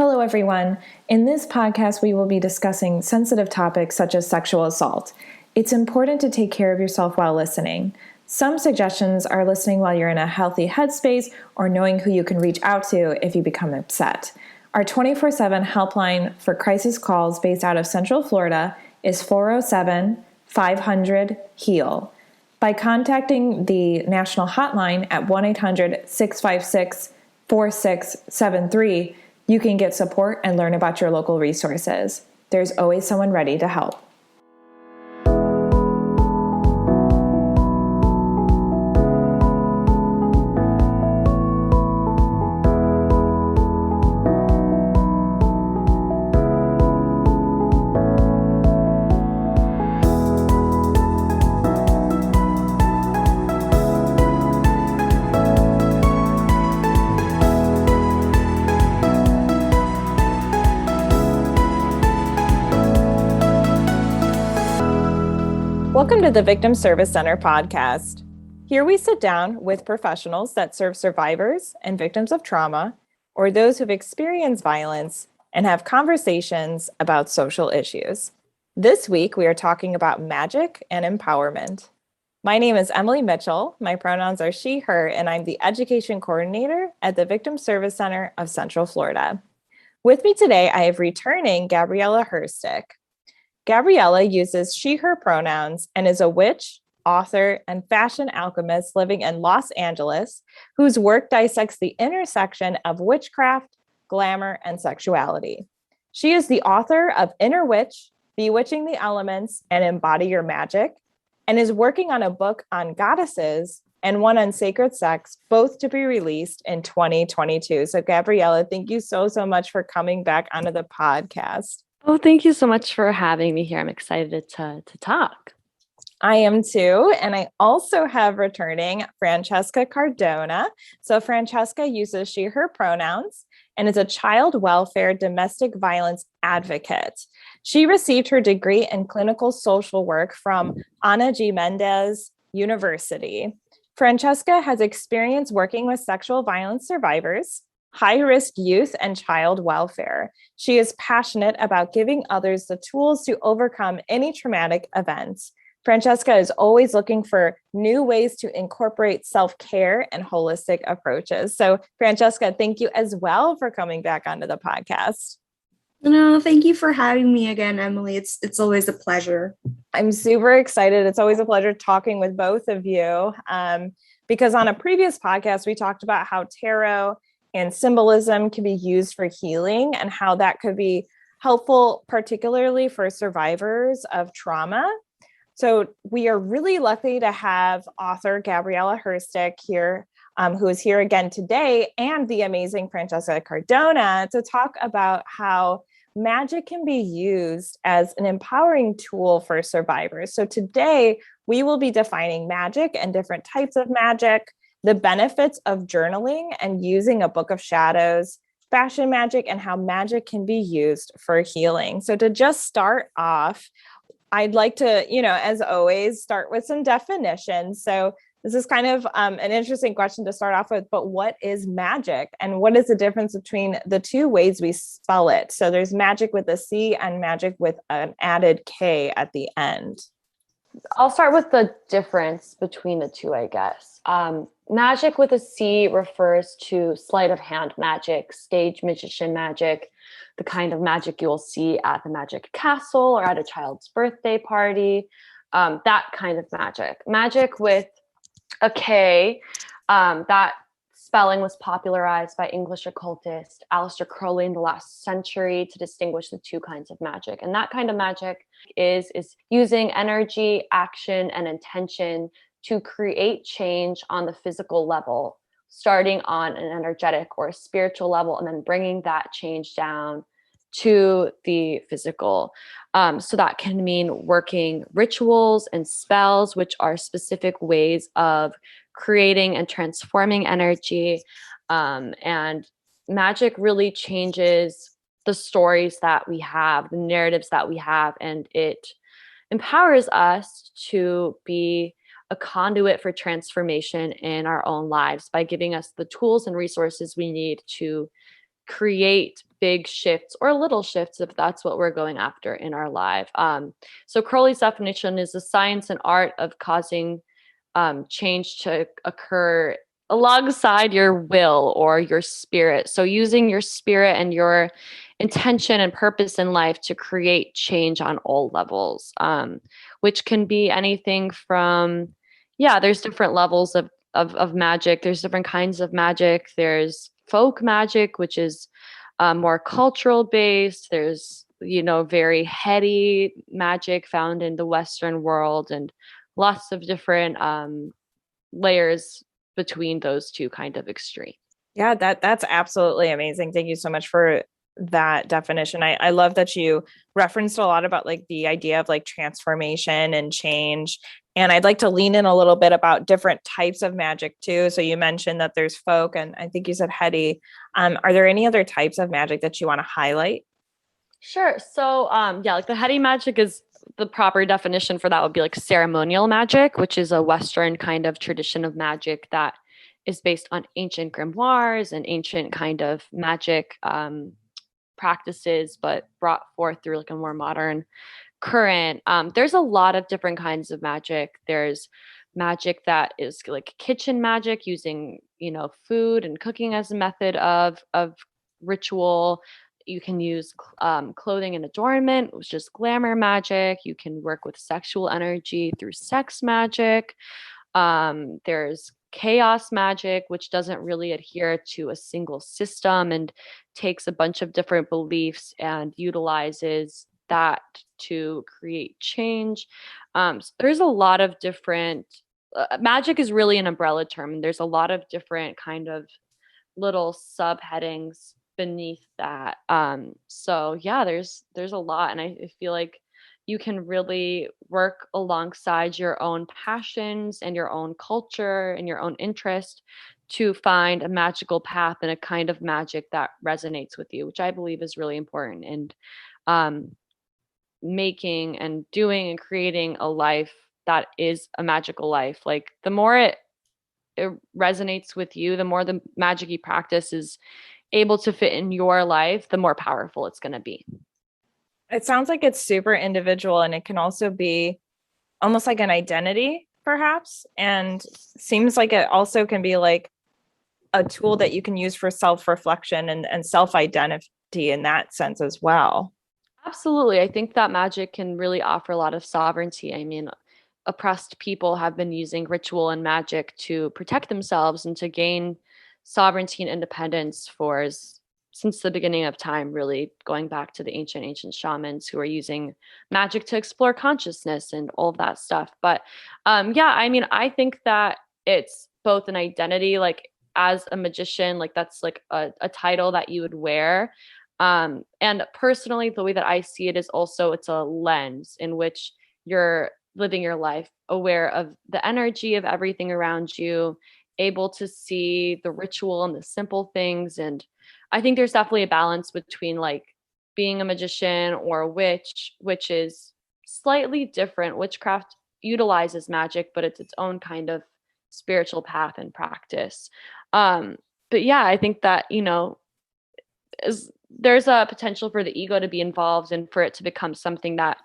Hello, everyone. In this podcast, we will be discussing sensitive topics such as sexual assault. It's important to take care of yourself while listening. Some suggestions are listening while you're in a healthy headspace or knowing who you can reach out to if you become upset. Our 24/7 helpline for crisis calls based out of Central Florida is 407-500-HEAL. By contacting the national hotline at 1-800-656-4673, you can get support and learn about your local resources. There's always someone ready to help. Welcome to the Victim Service Center podcast. Here we sit down with professionals that serve survivors and victims of trauma or those who've experienced violence and have conversations about social issues. This week, we are talking about magic and empowerment. My name is Emilie Mitchell. My pronouns are she, her, and I'm the education coordinator at the Victim Service Center of Central Florida. With me today, I have returning Gabriela Herstik. Gabriela uses she, her pronouns and is a witch, author, and fashion alchemist living in Los Angeles, whose work dissects the intersection of witchcraft, glamour, and sexuality. She is the author of Inner Witch, Bewitching the Elements, and Embody Your Magick, and is working on a book on goddesses and one on sacred sex, both to be released in 2022. So Gabriela, thank you so much for coming back onto the podcast. Oh, thank you so much for having me here. I'm excited to talk. I am too. And I also have returning Fransheska Cardona. So Fransheska uses she, her pronouns and is a child welfare domestic violence advocate. She received her degree in clinical social work from Ana G. Mendez University. Fransheska has experience working with sexual violence survivors, high-risk youth, and child welfare. She is passionate about giving others the tools to overcome any traumatic events. Fransheska is always looking for new ways to incorporate self-care and holistic approaches. So Fransheska, thank you as well for coming back onto the podcast. No, thank you for having me again, Emilie. It's always a pleasure. I'm super excited. It's always a pleasure talking with both of you because on a previous podcast, we talked about how tarot and symbolism can be used for healing and how that could be helpful, particularly for survivors of trauma. So we are really lucky to have author Gabriela Herstik here, who is here again today, and the amazing Fransheska Cardona to talk about how magic can be used as an empowering tool for survivors. So today we will be defining magic and different types of magic, the benefits of journaling and using a book of shadows, fashion magic, and how magic can be used for healing. So to just start off, I'd like to, as always, start with some definitions. So this is kind of an interesting question to start off with, but what is magic? And what is the difference between the two ways we spell it? So there's magic with a C and magic with an added K at the end. I'll start with the difference between the two, I guess. Magic with a C refers to sleight of hand magic, stage magician magic, the kind of magic you'll see at the Magic Castle or at a child's birthday party, that kind of magic. Magic with a K, that spelling was popularized by English occultist Aleister Crowley in the last century to distinguish the two kinds of magic. And that kind of magic is using energy, action, and intention to create change on the physical level, starting on an energetic or a spiritual level, and then bringing that change down to the physical. So that can mean working rituals and spells, which are specific ways of creating and transforming energy. And magic really changes the stories that we have, the narratives that we have, and it empowers us to be a conduit for transformation in our own lives by giving us the tools and resources we need to create big shifts or little shifts if that's what we're going after in our life. So Crowley's definition is the science and art of causing change to occur alongside your will or your spirit. So using your spirit and your intention and purpose in life to create change on all levels, which can be anything from, there's different levels of magic. There's different kinds of magic. There's folk magic, which is more cultural based. There's, very heady magic found in the Western world, and lots of different layers between those two kind of extremes. Yeah, that's absolutely amazing. Thank you so much for that definition. I love that you referenced a lot about like the idea of like transformation and change. And I'd like to lean in a little bit about different types of magic too. So you mentioned that there's folk, and I think you said heady. Are there any other types of magic that you want to highlight? Sure. So like the heady magic is, the proper definition for that would be like ceremonial magic, which is a Western kind of tradition of magic that is based on ancient grimoires and ancient kind of magic practices, but brought forth through like a more modern current. There's a lot of different kinds of magic. There's magic that is like kitchen magic, using, food and cooking as a method of ritual. You can use clothing and adornment, which is glamour magic. You can work with sexual energy through sex magic. There's chaos magic, which doesn't really adhere to a single system and takes a bunch of different beliefs and utilizes that to create change. So there's a lot of different magic is really an umbrella term, and there's a lot of different kind of little subheadings beneath that. So there's a lot, and I feel like you can really work alongside your own passions and your own culture and your own interest to find a magical path and a kind of magic that resonates with you, which I believe is really important in making and doing and creating a life that is a magical life. Like the more it resonates with you, the more the magic you practice is able to fit in your life, the more powerful it's going to be. It sounds like it's super individual, and it can also be almost like an identity, perhaps. And seems like it also can be like a tool that you can use for self-reflection and self-identity in that sense as well. Absolutely. I think that magic can really offer a lot of sovereignty. I mean, oppressed people have been using ritual and magic to protect themselves and to gain sovereignty and independence since the beginning of time, really going back to the ancient shamans who are using magic to explore consciousness and all of that stuff. But I mean, I think that it's both an identity, like as a magician, like that's like a title that you would wear. And personally, the way that I see it is also it's a lens in which you're living your life aware of the energy of everything around you, able to see the ritual and the simple things. And I think there's definitely a balance between like being a magician or a witch, which is slightly different. Witchcraft utilizes magic, but it's its own kind of spiritual path and practice. But yeah, I think that, there's a potential for the ego to be involved and for it to become something that,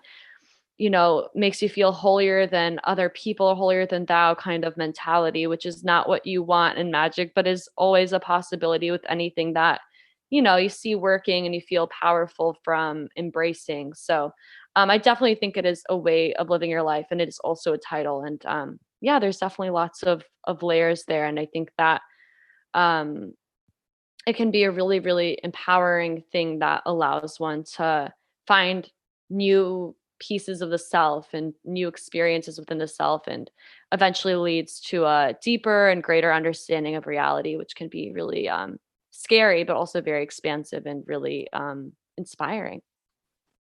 makes you feel holier than other people, holier than thou kind of mentality, which is not what you want in magic, but is always a possibility with anything that, you see working and you feel powerful from embracing. So I definitely think it is a way of living your life, and it is also a title. And there's definitely lots of layers there. And I think that it can be a really, really empowering thing that allows one to find new pieces of the self and new experiences within the self, and eventually leads to a deeper and greater understanding of reality, which can be really scary, but also very expansive and really inspiring.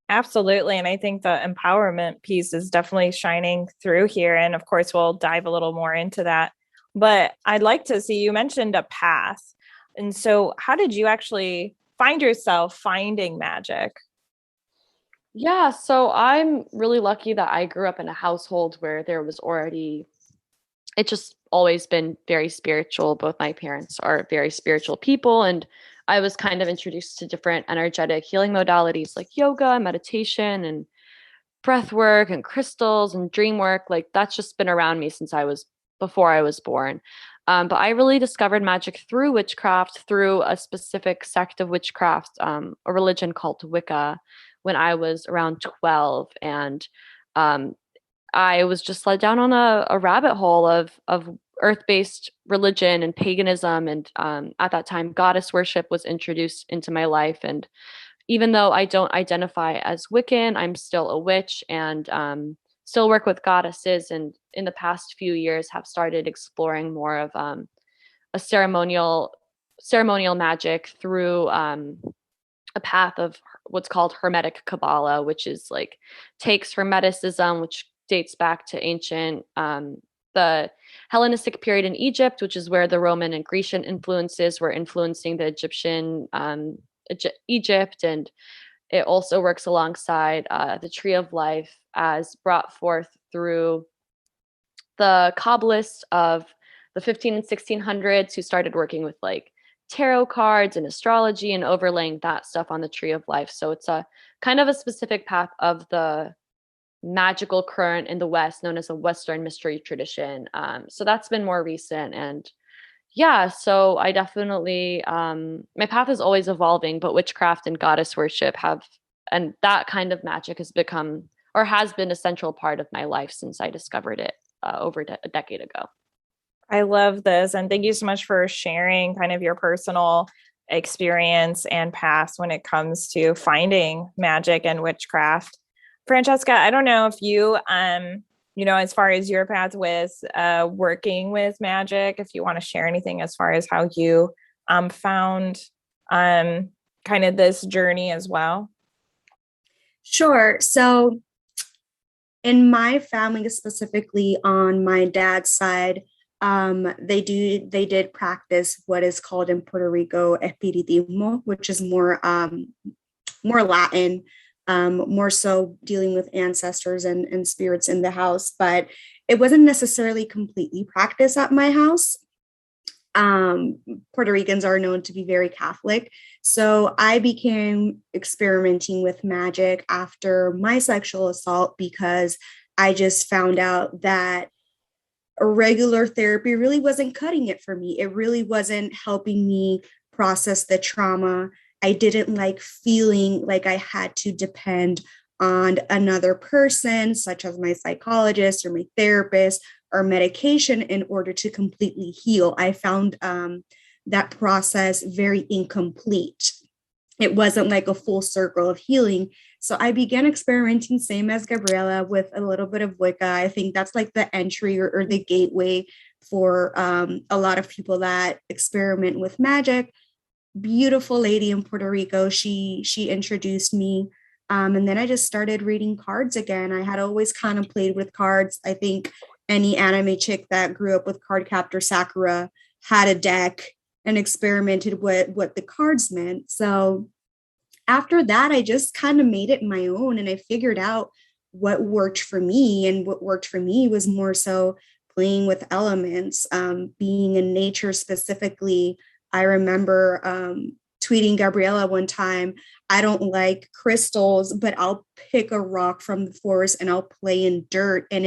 Absolutely. And I think the empowerment piece is definitely shining through here. And of course, we'll dive a little more into that. But I'd like to see, you mentioned a path. And so how did you actually find yourself finding magic? Yeah, so I'm really lucky that I grew up in a household where there was already it's just always been very spiritual. Both my parents are very spiritual people, and I was kind of introduced to different energetic healing modalities like yoga, meditation, and breath work and crystals and dream work. Like that's just been around me since before I was born. But I really discovered magic through witchcraft, through a specific sect of witchcraft, a religion called Wicca, when I was around 12. And I was just led down on a rabbit hole of earth-based religion and paganism. And at that time, goddess worship was introduced into my life. And even though I don't identify as Wiccan, I'm still a witch and still work with goddesses. And in the past few years, have started exploring more of a ceremonial magic through a path of what's called Hermetic Kabbalah, which is like takes Hermeticism, which dates back to ancient the Hellenistic period in Egypt, which is where the Roman and Grecian influences were influencing the Egyptian Egypt, and it also works alongside the Tree of Life as brought forth through the Kabbalists of the 15 and 1600s who started working with like tarot cards and astrology and overlaying that stuff on the Tree of Life. So it's a kind of a specific path of the magical current in the West known as a Western mystery tradition. So that's been more recent. And yeah, so I definitely, my path is always evolving, but witchcraft and goddess worship and that kind of magic has become or has been a central part of my life since I discovered it over a decade ago. I love this. And thank you so much for sharing kind of your personal experience and past when it comes to finding magic and witchcraft. Fransheska, I don't know if you, as far as your path with working with magic, if you want to share anything as far as how you found kind of this journey as well. Sure. So in my family, specifically on my dad's side, they did practice what is called in Puerto Rico espiritismo, which is more Latin, more so dealing with ancestors and spirits in the house, but it wasn't necessarily completely practiced at my house. Puerto Ricans are known to be very Catholic. So I began experimenting with magic after my sexual assault because I just found out that a regular therapy really wasn't cutting it for me. It really wasn't helping me process the trauma. I didn't like feeling like I had to depend on another person, such as my psychologist or my therapist or medication in order to completely heal. I found that process very incomplete. It wasn't like a full circle of healing. So I began experimenting, same as Gabriela, with a little bit of Wicca. I think that's like the entry or the gateway for a lot of people that experiment with magic. Beautiful lady in Puerto Rico. She introduced me. And then I just started reading cards again. I had always kind of played with cards. I think any anime chick that grew up with Cardcaptor Sakura had a deck and experimented with what the cards meant. So after that, I just kind of made it my own and I figured out what worked for me. And what worked for me was more so playing with elements, being in nature specifically. I remember tweeting Gabriela one time, I don't like crystals, but I'll pick a rock from the forest and I'll play in dirt. And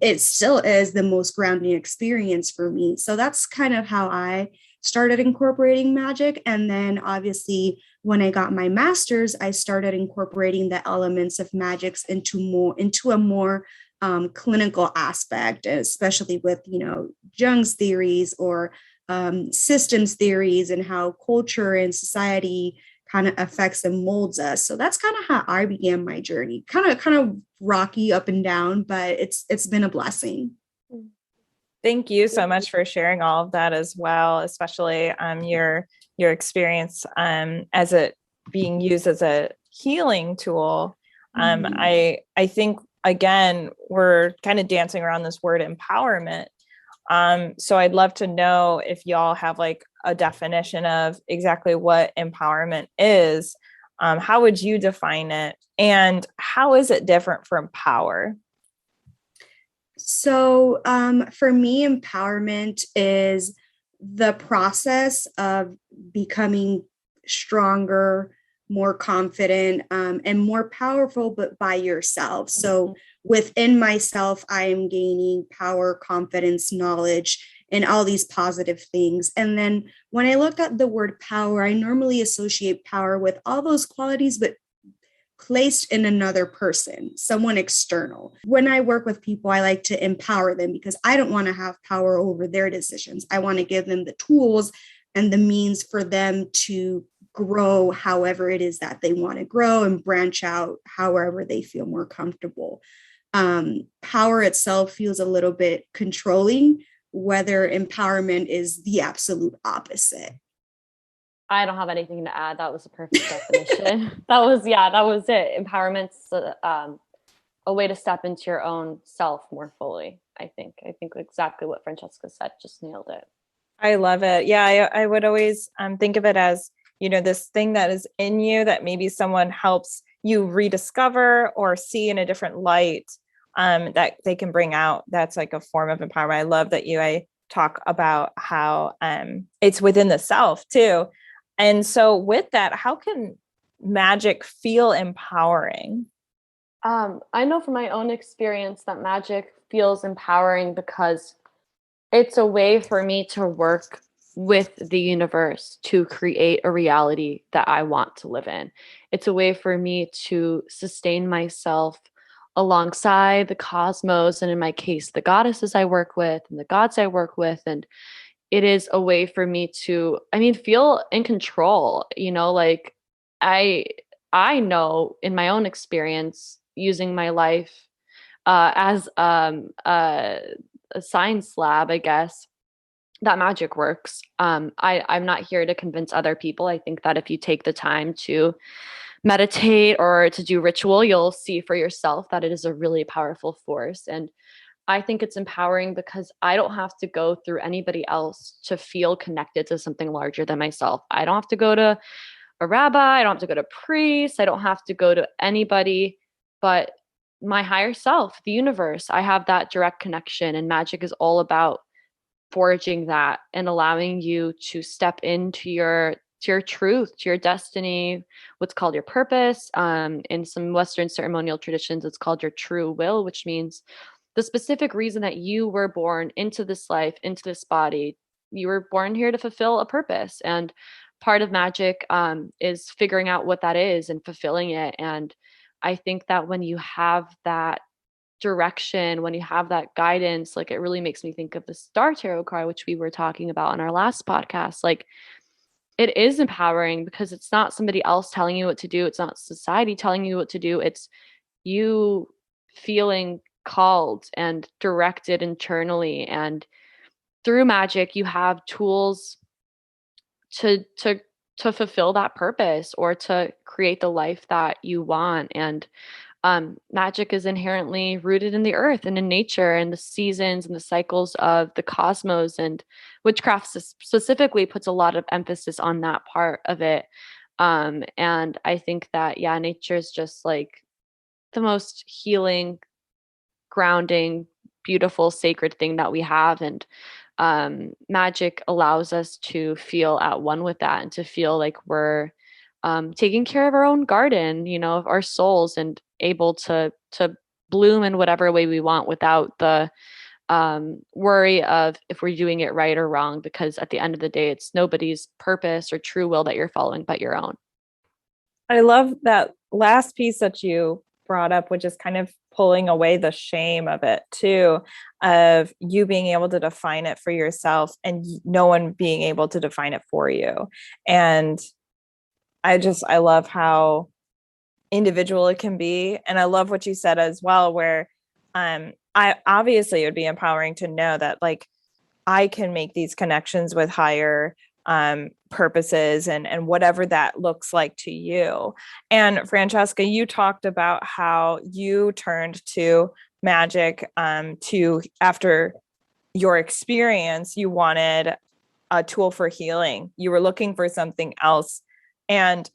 it still is the most grounding experience for me. So that's kind of how I started incorporating magic. And then obviously when I got my master's, I started incorporating the elements of magics into a more clinical aspect, especially with, Jung's theories or systems theories and how culture and society kind of affects and molds us. So that's kind of how I began my journey. Kind of rocky up and down, but it's been a blessing. Thank you so much for sharing all of that as well, especially your experience as it being used as a healing tool. I think again we're kind of dancing around this word empowerment. So I'd love to know if y'all have like a definition of exactly what empowerment is. How would you define it? And how is it different from power? So for me, empowerment is the process of becoming stronger, more confident, and more powerful, but by yourself. So within myself, I am gaining power, confidence, knowledge, and all these positive things. And then when I look at the word power, I normally associate power with all those qualities, but placed in another person, someone external. When I work with people, I like to empower them because I don't want to have power over their decisions. I want to give them the tools and the means for them to grow however it is that they want to grow and branch out however they feel more comfortable. Power itself feels a little bit controlling, whether empowerment is the absolute opposite. I don't have anything to add. That was a perfect definition. that was it. Empowerment's a way to step into your own self more fully. I think exactly what Fransheska said, just nailed it. I love it. Yeah. I would always think of it as, this thing that is in you that maybe someone helps you rediscover or see in a different light, that they can bring out. That's like a form of empowerment. I love that I talk about how it's within the self too. And so with that, how can magic feel empowering? I know from my own experience that magic feels empowering because it's a way for me to work with the universe to create a reality that I want to live in. It's a way for me to sustain myself alongside the cosmos, and in my case, the goddesses I work with and the gods I work with. And it is a way for me to, feel in control, like I know in my own experience using my life as a science lab, I guess, that magic works. I'm not here to convince other people. I think that if you take the time to meditate or to do ritual, you'll see for yourself that it is a really powerful force. And I think it's empowering because I don't have to go through anybody else to feel connected to something larger than myself. I don't have to go to a rabbi. I don't have to go to a priest. I don't have to go to anybody but my higher self, the universe. I have that direct connection, and magic is all about forging that and allowing you to step into your truth, to your destiny, what's called your purpose. In some Western ceremonial traditions, it's called your true will, which means the specific reason that you were born into this life, into this body. You were born here to fulfill a purpose. And part of magic is figuring out what that is and fulfilling it. And I think that when you have that direction, when you have that guidance, like, it really makes me think of the Star Tarot card, which we were talking about on our last podcast. Like, it is empowering because it's not somebody else telling you what to do. It's not society telling you what to do. It's you feeling called and directed internally. And through magic, you have tools to fulfill that purpose or to create the life that you want. And magic is inherently rooted in the earth and in nature and the seasons and the cycles of the cosmos. And witchcraft specifically puts a lot of emphasis on that part of it. And I think that, nature is just like the most healing, grounding, beautiful, sacred thing that we have. And magic allows us to feel at one with that and to feel like we're taking care of our own garden, of our souls, and able to bloom in whatever way we want without the worry of if we're doing it right or wrong, because at the end of the day, it's nobody's purpose or true will that you're following but your own. I love that last piece that you brought up, which is kind of pulling away the shame of it too, of you being able to define it for yourself and no one being able to define it for you. And I love how individual it can be. And I love what you said as well, where I obviously it would be empowering to know that, like, I can make these connections with higher purposes and whatever that looks like to you. And Fransheska, you talked about how you turned to magic to, after your experience, you wanted a tool for healing. You were looking for something else. And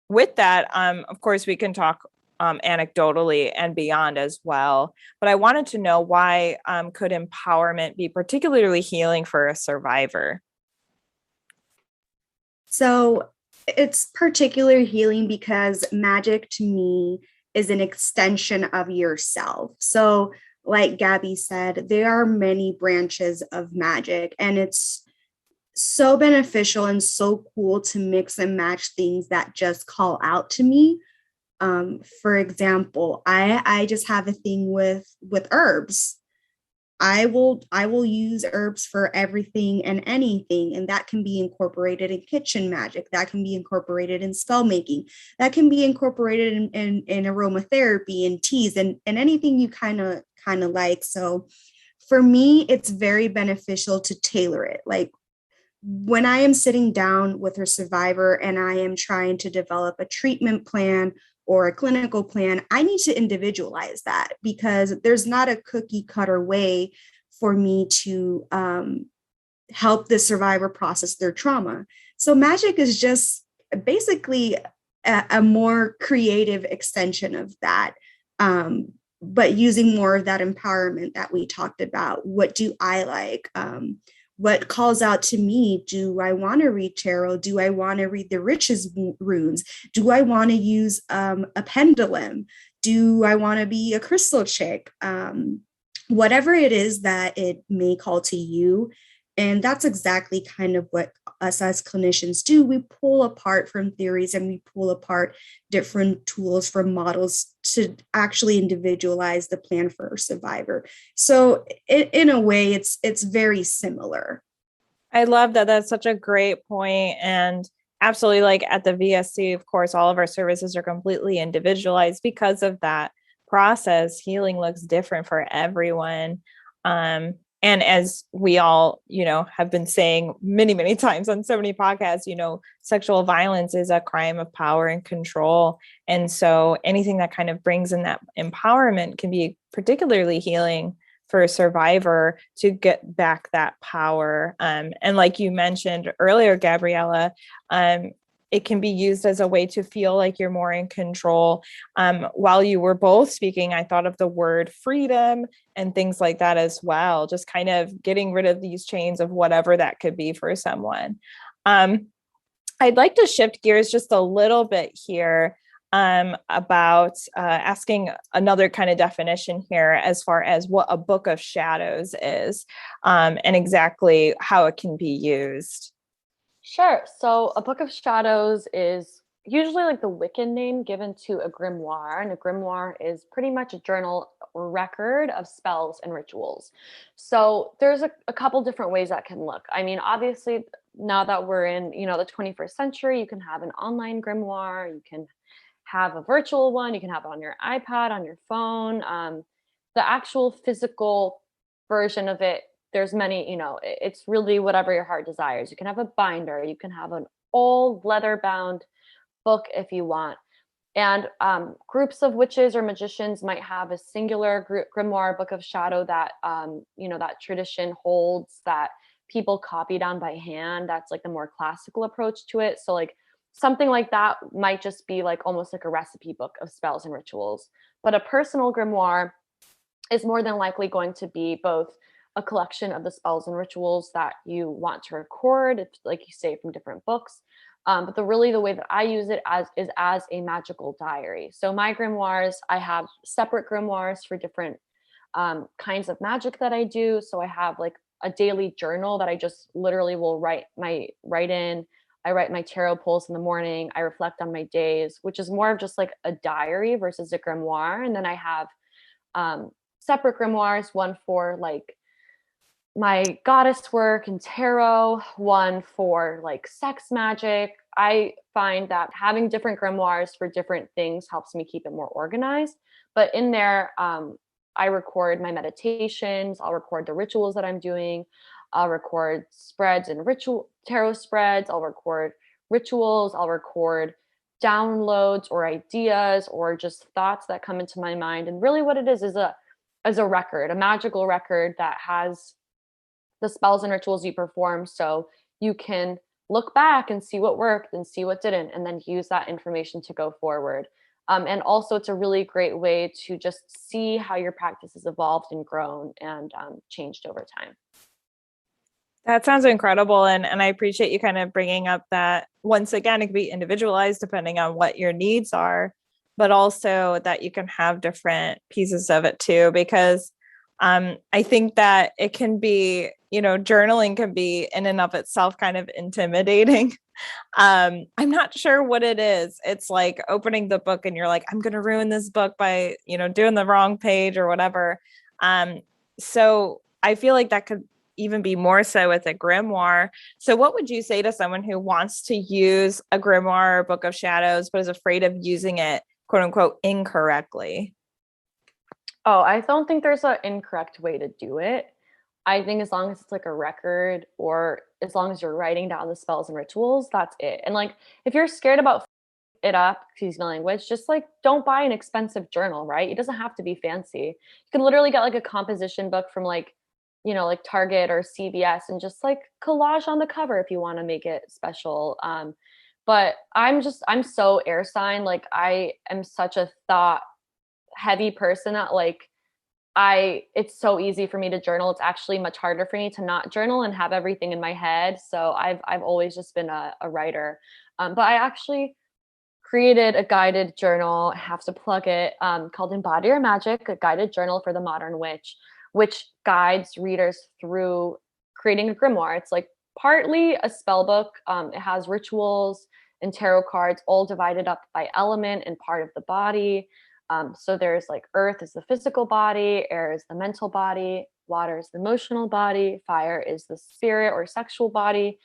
with that, of course, we can talk anecdotally and beyond as well. But I wanted to know, why could empowerment be particularly healing for a survivor? So it's particular healing because magic to me is an extension of yourself. So like Gabby said, there are many branches of magic, and it's so beneficial and so cool to mix and match things that just call out to me. For example, I just have a thing with herbs. I will use herbs for everything and anything, and that can be incorporated in kitchen magic, that can be incorporated in spell making, that can be incorporated in aromatherapy and teas and anything you kind of like. So for me, it's very beneficial to tailor it. Like when I am sitting down with a survivor and I am trying to develop a treatment plan or a clinical plan, I need to individualize that, because there's not a cookie cutter way for me to help the survivor process their trauma. So magic is just basically a more creative extension of that, but using more of that empowerment that we talked about. What do I like? What calls out to me? Do I want to read tarot? Do I want to read the riches runes? Do I want to use a pendulum? Do I want to be a crystal chick? Whatever it is that it may call to you. And that's exactly kind of what us as clinicians do. We pull apart from theories and we pull apart different tools from models to actually individualize the plan for a survivor. So in a way, it's very similar. I love that. That's such a great point. And absolutely, like at the VSC, of course, all of our services are completely individualized because of that process. Healing looks different for everyone. And as we all, have been saying many, many times on so many podcasts, sexual violence is a crime of power and control. And so anything that kind of brings in that empowerment can be particularly healing for a survivor to get back that power. And like you mentioned earlier, Gabriela, it can be used as a way to feel like you're more in control. While you were both speaking, I thought of the word freedom and things like that as well. Just kind of getting rid of these chains of whatever that could be for someone. I'd like to shift gears just a little bit here about asking another kind of definition here as far as what a book of shadows is, and exactly how it can be used. Sure. So a book of shadows is usually like the Wiccan name given to a grimoire, and a grimoire is pretty much a journal or record of spells and rituals. So there's a couple different ways that can look. I mean, obviously, now that we're in, the 21st century, you can have an online grimoire, you can have a virtual one, you can have it on your iPad, on your phone. The actual physical version of it, there's many, it's really whatever your heart desires. You can have a binder, you can have an old leather bound book if you want. And groups of witches or magicians might have a singular grimoire, book of shadow that, that tradition holds, that people copy down by hand. That's like the more classical approach to it. So like something like that might just be like almost like a recipe book of spells and rituals. But a personal grimoire is more than likely going to be both a collection of the spells and rituals that you want to record, like you say, from different books. But the way that I use it is as a magical diary. So my grimoires, I have separate grimoires for different kinds of magic that I do. So I have like a daily journal that I just literally will write in. I write my tarot pulls in the morning. I reflect on my days, which is more of just like a diary versus a grimoire. And then I have separate grimoires, one for like my goddess work and tarot, one for like sex magic. I find that having different grimoires for different things helps me keep it more organized. But in there, I record my meditations. I'll record the rituals that I'm doing. I'll record spreads and ritual tarot spreads. I'll record rituals. I'll record downloads or ideas or just thoughts that come into my mind. And really what it is a record, a magical record that has the spells and rituals you perform, so you can look back and see what worked and see what didn't, and then use that information to go forward. And also it's a really great way to just see how your practice has evolved and grown and changed over time. That sounds incredible. And I appreciate you kind of bringing up that, once again, it can be individualized depending on what your needs are, but also that you can have different pieces of it too, because I think that it can be, journaling can be in and of itself kind of intimidating. I'm not sure what it is. It's like opening the book and you're like, I'm going to ruin this book by, doing the wrong page or whatever. So I feel like that could even be more so with a grimoire. So what would you say to someone who wants to use a grimoire or book of shadows, but is afraid of using it, quote unquote, incorrectly? Oh, I don't think there's an incorrect way to do it. I think as long as it's like a record, or as long as you're writing down the spells and rituals, that's it. And like, if you're scared about it up, excuse my language, just like don't buy an expensive journal, right? It doesn't have to be fancy. You can literally get like a composition book from like Target or CVS and just like collage on the cover if you want to make it special. But I'm so air sign. Like I am such a thought heavy person that like it's so easy for me to journal. It's actually much harder for me to not journal and have everything in my head. So I've always just been a writer. But I actually created a guided journal, I have to plug it, called Embody Your Magick, a guided journal for the modern witch, which guides readers through creating a grimoire. It's like partly a spell book. It has rituals and tarot cards all divided up by element and part of the body. So there's like earth is the physical body, air is the mental body, water is the emotional body, fire is the spirit or sexual body,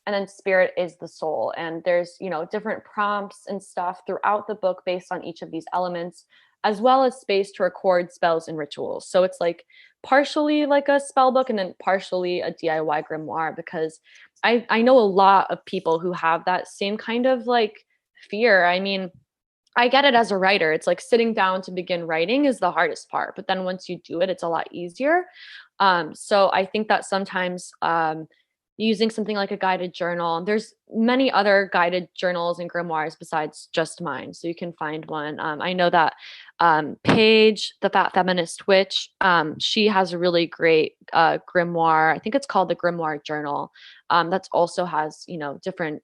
and then spirit is the soul. And there's, different prompts and stuff throughout the book based on each of these elements, as well as space to record spells and rituals. So it's like partially like a spell book and then partially a DIY grimoire, because I know a lot of people who have that same kind of like fear. I mean, I get it as a writer. It's like sitting down to begin writing is the hardest part, but then once you do it, it's a lot easier. So I think that sometimes using something like a guided journal, there's many other guided journals and grimoires besides just mine. So you can find one. I know that Paige, the Fat Feminist Witch, she has a really great grimoire. I think it's called the Grimoire Journal. That's also has, different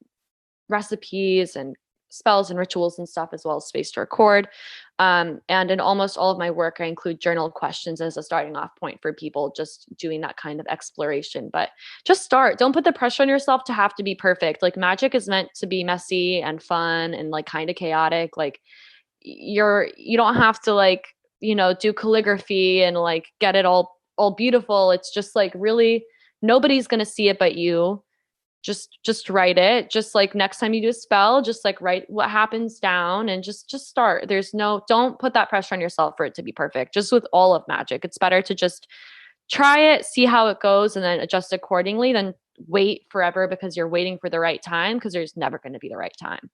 recipes and spells and rituals and stuff, as well as space to record. And in almost all of my work, I include journal questions as a starting off point for people just doing that kind of exploration. But just start. Don't put the pressure on yourself to have to be perfect. Like magic is meant to be messy and fun and like kind of chaotic. Like you don't have to like, do calligraphy and like get it all beautiful. It's just like really nobody's going to see it but you. Just write it. Just like next time you do a spell, just like write what happens down and just start. Don't put that pressure on yourself for it to be perfect. Just with all of magic, it's better to just try it, see how it goes, and then adjust accordingly than wait forever because you're waiting for the right time, because there's never going to be the right time.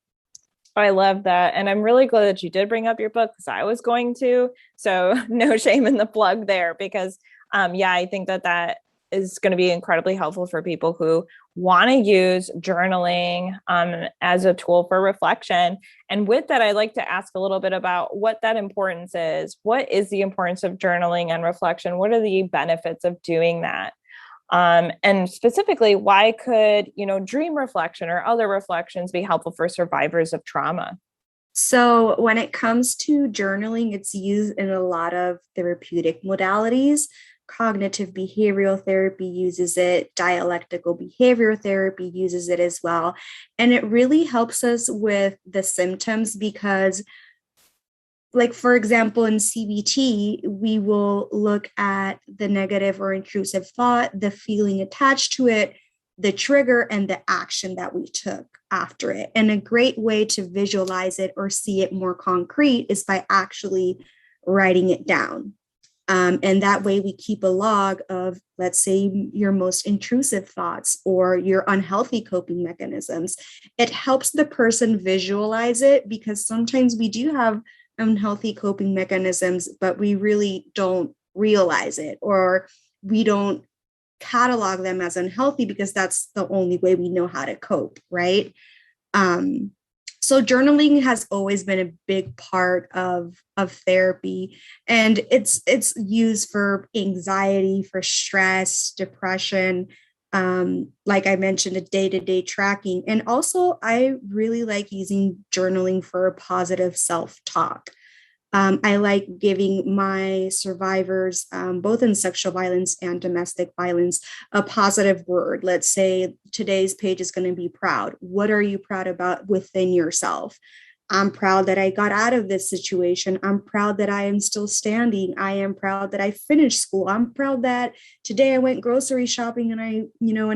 I love that. And I'm really glad that you did bring up your book, because I was going to. So no shame in the plug there, because I think that is going to be incredibly helpful for people who want to use journaling as a tool for reflection. And with that, I'd like to ask a little bit about what that importance is. What is the importance of journaling and reflection? What are the benefits of doing that? And specifically, why could, dream reflection or other reflections be helpful for survivors of trauma? So when it comes to journaling, it's used in a lot of therapeutic modalities. Cognitive behavioral therapy uses it. Dialectical behavior therapy uses it as well. And it really helps us with the symptoms because, like, for example, in CBT, we will look at the negative or intrusive thought, the feeling attached to it, the trigger, and the action that we took after it. And a great way to visualize it or see it more concrete is by actually writing it down. And that way we keep a log of, let's say, your most intrusive thoughts or your unhealthy coping mechanisms. It helps the person visualize it because sometimes we do have unhealthy coping mechanisms, but we really don't realize it, or we don't catalog them as unhealthy because that's the only way we know how to cope, right? So journaling has always been a big part of therapy, and it's used for anxiety, for stress, depression, like I mentioned, a day-to-day tracking. And also I really like using journaling for positive self-talk. I like giving my survivors, both in sexual violence and domestic violence, a positive word. Let's say today's page is going to be proud. What are you proud about within yourself? I'm proud that I got out of this situation. I'm proud that I am still standing. I am proud that I finished school. I'm proud that today I went grocery shopping and I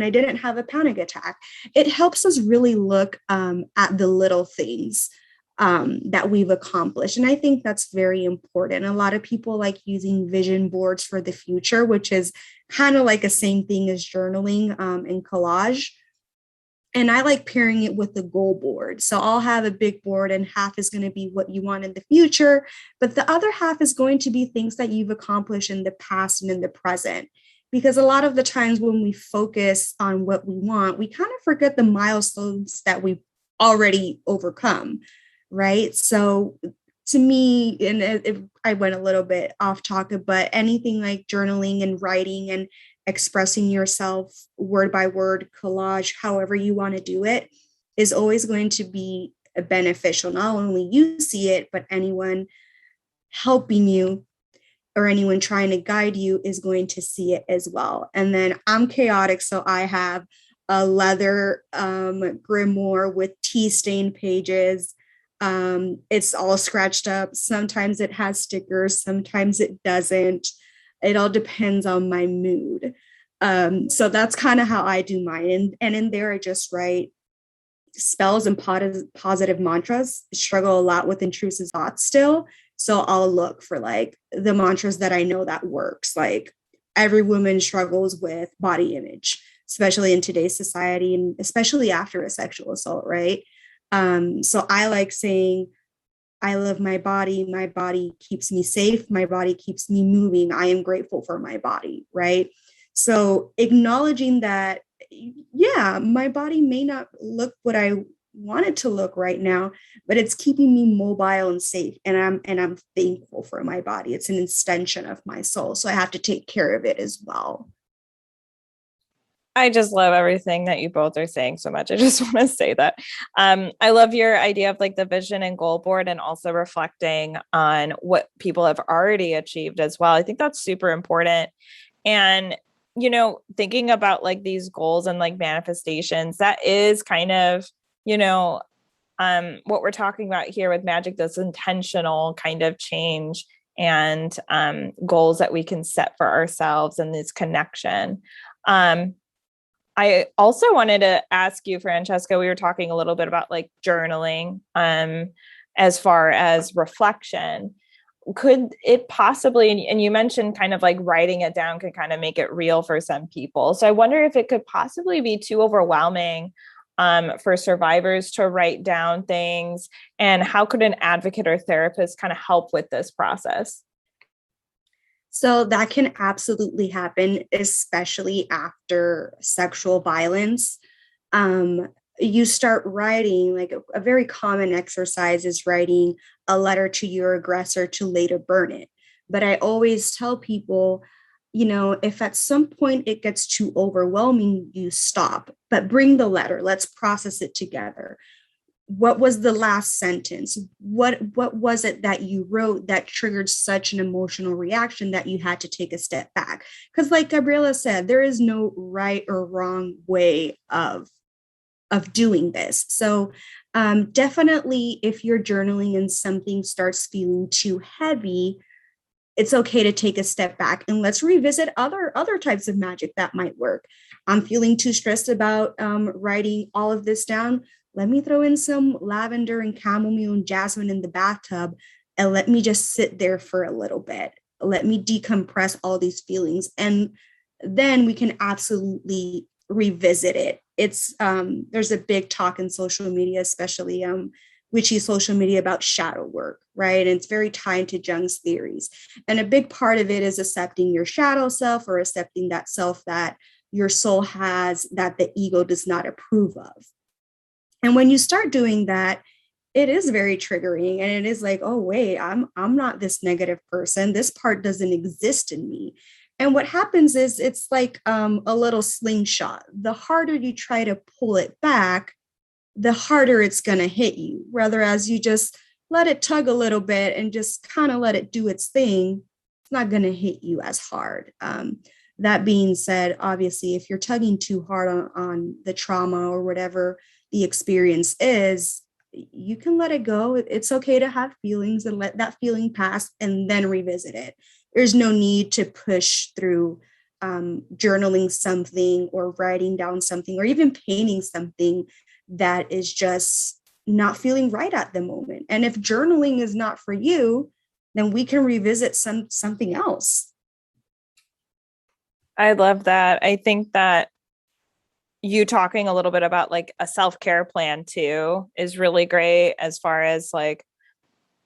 didn't have a panic attack. It helps us really look at the little things that we've accomplished. And I think that's very important. A lot of people like using vision boards for the future, which is kind of like the same thing as journaling and collage. And I like pairing it with the goal board. So I'll have a big board and half is going to be what you want in the future, but the other half is going to be things that you've accomplished in the past and in the present. Because a lot of the times when we focus on what we want, we kind of forget the milestones that we've already overcome. Right. So to me, and I went a little bit off topic, but anything like journaling and writing and expressing yourself word by word, collage, however you want to do it, is always going to be beneficial. Not only you see it, but anyone helping you or anyone trying to guide you is going to see it as well. And then I'm chaotic, so I have a leather grimoire with tea stained pages. It's all scratched up. Sometimes it has stickers, sometimes it doesn't. It all depends on my mood. So that's kind of how I do mine. And in there, I just write spells and positive mantras. I struggle a lot with intrusive thoughts still. So I'll look for like the mantras that I know that works. Like every woman struggles with body image, especially in today's society, and especially after a sexual assault, right? So I like saying, I love my body keeps me safe, my body keeps me moving, I am grateful for my body, right? So acknowledging that, yeah, my body may not look what I want it to look right now, but it's keeping me mobile and safe. And I'm thankful for my body. It's an extension of my soul. So I have to take care of it as well. I just love everything that you both are saying so much. I just want to say that. I love your idea of like the vision and goal board and also reflecting on what people have already achieved as well. I think that's super important. And, thinking about like these goals and like manifestations, that is kind of, what we're talking about here with Magick, this intentional kind of change and goals that we can set for ourselves and this connection. I also wanted to ask you, Fransheska, we were talking a little bit about like journaling as far as reflection. Could it possibly, and you mentioned kind of like writing it down could kind of make it real for some people. So I wonder if it could possibly be too overwhelming for survivors to write down things, and how could an advocate or therapist kind of help with this process? So that can absolutely happen, especially after sexual violence. You start writing, like a very common exercise is writing a letter to your aggressor to later burn it. But I always tell people, if at some point it gets too overwhelming, you stop, but bring the letter. Let's process it together. What was the last sentence? What was it that you wrote that triggered such an emotional reaction that you had to take a step back? Because like Gabriela said, there is no right or wrong way of doing this. So definitely if you're journaling and something starts feeling too heavy, it's okay to take a step back and let's revisit other types of magic that might work. I'm feeling too stressed about writing all of this down. Let me throw in some lavender and chamomile and jasmine in the bathtub and let me just sit there for a little bit. Let me decompress all these feelings. And then we can absolutely revisit it. It's there's a big talk in social media, especially witchy social media, about shadow work, right? And it's very tied to Jung's theories. And a big part of it is accepting your shadow self, or accepting that self that your soul has that the ego does not approve of. And when you start doing that, it is very triggering, and it is like, oh wait, I'm not this negative person. This part doesn't exist in me. And what happens is it's like a little slingshot. The harder you try to pull it back, the harder it's going to hit you. Rather, as you just let it tug a little bit and just kind of let it do its thing, it's not going to hit you as hard. That being said, obviously, if you're tugging too hard on the trauma or whatever the experience is, you can let it go. It's okay to have feelings and let that feeling pass and then revisit it. There's no need to push through journaling something or writing down something or even painting something that is just not feeling right at the moment. And if journaling is not for you, then we can revisit something else. I love that. I think that you talking a little bit about like a self-care plan too is really great, as far as like,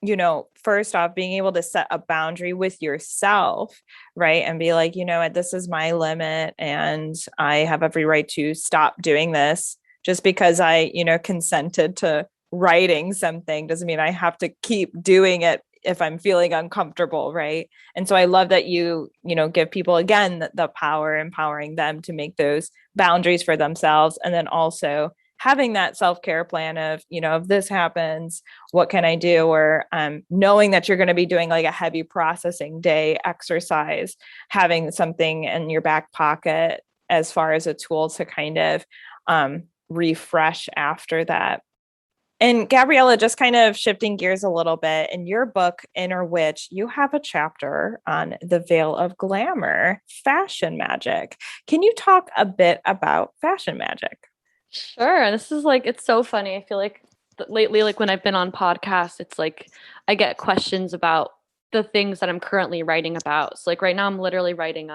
you know, first off, being able to set a boundary with yourself, right? And be like, you know what, this is my limit and I have every right to stop doing this. Just because I, you know, consented to writing something doesn't mean I have to keep doing it if I'm feeling uncomfortable, right? And so I love that you know, give people again the power, empowering them to make those boundaries for themselves, and then also having that self-care plan of, you know, if this happens, what can I do? Or knowing that you're going to be doing like a heavy processing day exercise, having something in your back pocket as far as a tool to kind of refresh after that. And Gabriela, just kind of shifting gears a little bit, in your book, Inner Witch, you have a chapter on the veil of glamour, fashion magic. Can you talk a bit about fashion magic? Sure. This is like, it's so funny. I feel like lately, like when I've been on podcasts, it's like I get questions about the things that I'm currently writing about. So like right now I'm literally writing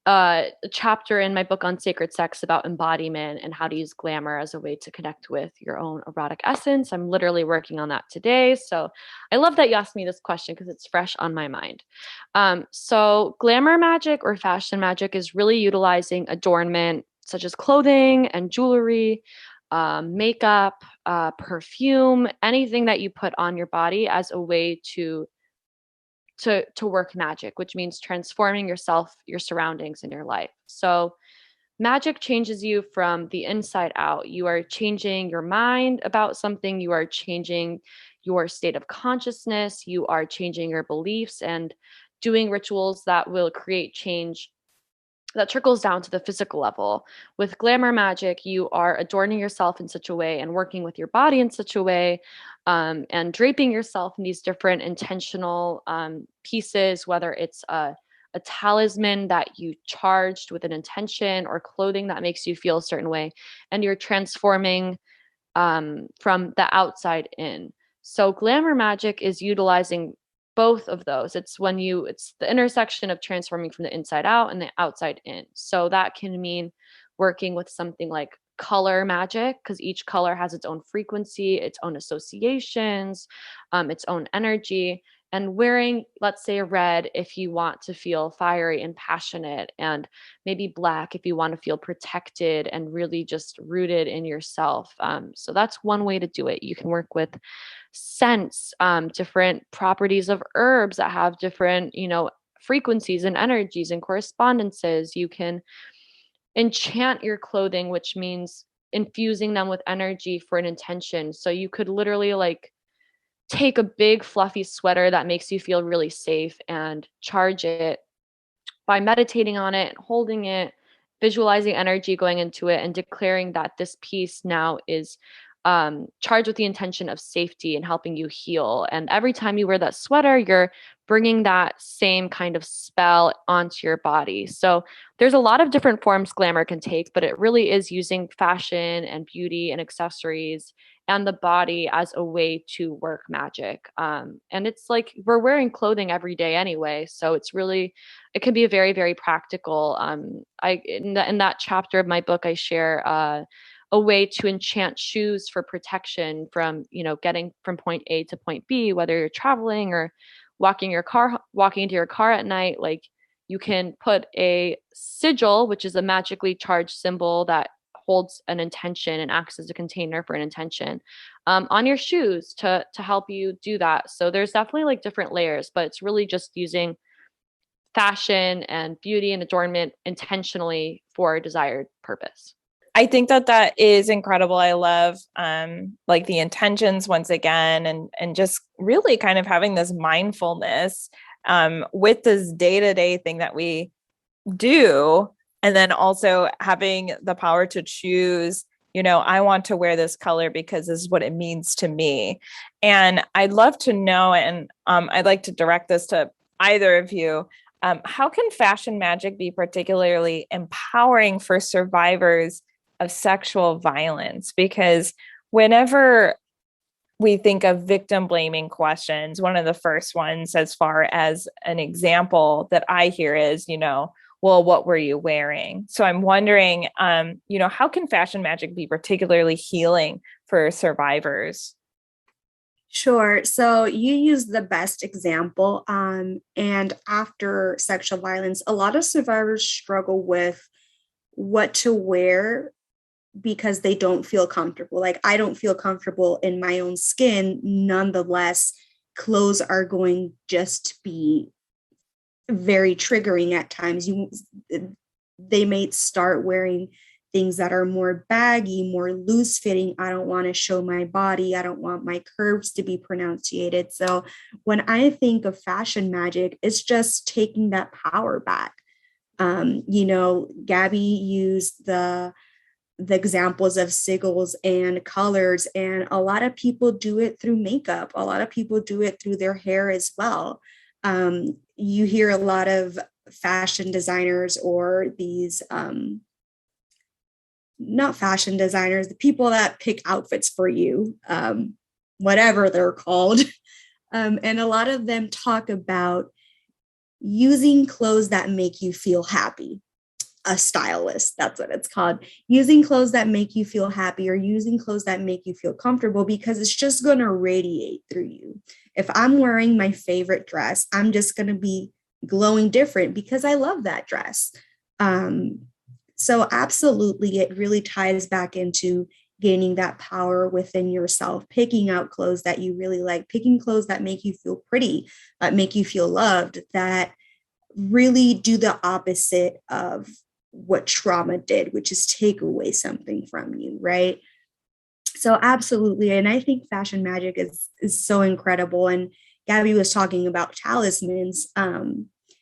a chapter in my book on sacred sex about embodiment and how to use glamour as a way to connect with your own erotic essence. I'm literally working on that today. So I love that you asked me this question because it's fresh on my mind. So glamour magic or fashion magic is really utilizing adornment such as clothing and jewelry, makeup, perfume, anything that you put on your body as a way to work magic, which means transforming yourself, your surroundings, and your life. So magic changes you from the inside out. You are changing your mind about something, you are changing your state of consciousness, you are changing your beliefs and doing rituals that will create change that trickles down to the physical level. With glamour magic, you are adorning yourself in such a way and working with your body in such a way, and draping yourself in these different intentional pieces, whether it's a talisman that you charged with an intention or clothing that makes you feel a certain way, and you're transforming from the outside in. So glamour magic is utilizing both of those. It's the intersection of transforming from the inside out and the outside in. So that can mean working with something like color magic, because each color has its own frequency, its own associations, its own energy. And wearing, let's say, red if you want to feel fiery and passionate, and maybe black if you want to feel protected and really just rooted in yourself. So that's one way to do it. You can work with scents, different properties of herbs that have different, frequencies and energies and correspondences. You can enchant your clothing, which means infusing them with energy for an intention. So you could literally like take a big fluffy sweater that makes you feel really safe and charge it by meditating on it, holding it, visualizing energy going into it, and declaring that this piece now is charged with the intention of safety and helping you heal. And every time you wear that sweater, you're bringing that same kind of spell onto your body. So there's a lot of different forms glamour can take, but it really is using fashion and beauty and accessories and the body as a way to work magic. And it's like we're wearing clothing every day anyway. So it can be a very, very practical. In that chapter of my book, I share a way to enchant shoes for protection from, getting from point A to point B, whether you're traveling or walking into your car at night. Like you can put a sigil, which is a magically charged symbol that holds an intention and acts as a container for an intention, on your shoes to help you do that. So there's definitely like different layers, but it's really just using fashion and beauty and adornment intentionally for a desired purpose. I think that is incredible. I love like the intentions once again, and just really kind of having this mindfulness with this day-to-day thing that we do, and then also having the power to choose, I want to wear this color because this is what it means to me. And I'd love to know, and I'd like to direct this to either of you, how can fashion magic be particularly empowering for survivors of sexual violence? Because whenever we think of victim blaming questions, one of the first ones, as far as an example that I hear is, well, what were you wearing? So I'm wondering, how can fashion magic be particularly healing for survivors? Sure. So you use the best example. And after sexual violence, a lot of survivors struggle with what to wear because they don't feel comfortable. Like, I don't feel comfortable in my own skin. Nonetheless, clothes are going just to be very triggering at times. They may start wearing things that are more baggy, more loose fitting. I don't want to show my body. I don't want my curves to be pronunciated. So when I think of fashion magic, it's just taking that power back. Gabby used the examples of sigils and colors, and a lot of people do it through makeup. A lot of people do it through their hair as well. You hear a lot of fashion designers, or these not fashion designers, the people that pick outfits for you, whatever they're called. And a lot of them talk about using clothes that make you feel happy. A stylist, that's what it's called. Using clothes that make you feel happy, or using clothes that make you feel comfortable, because it's just going to radiate through you. If I'm wearing my favorite dress, I'm just going to be glowing different because I love that dress. So absolutely, it really ties back into gaining that power within yourself, picking out clothes that you really like, picking clothes that make you feel pretty, that make you feel loved, that really do the opposite of what trauma did, which is take away something from you, right? So absolutely. And I think fashion magic is so incredible. And Gabby was talking about talismans.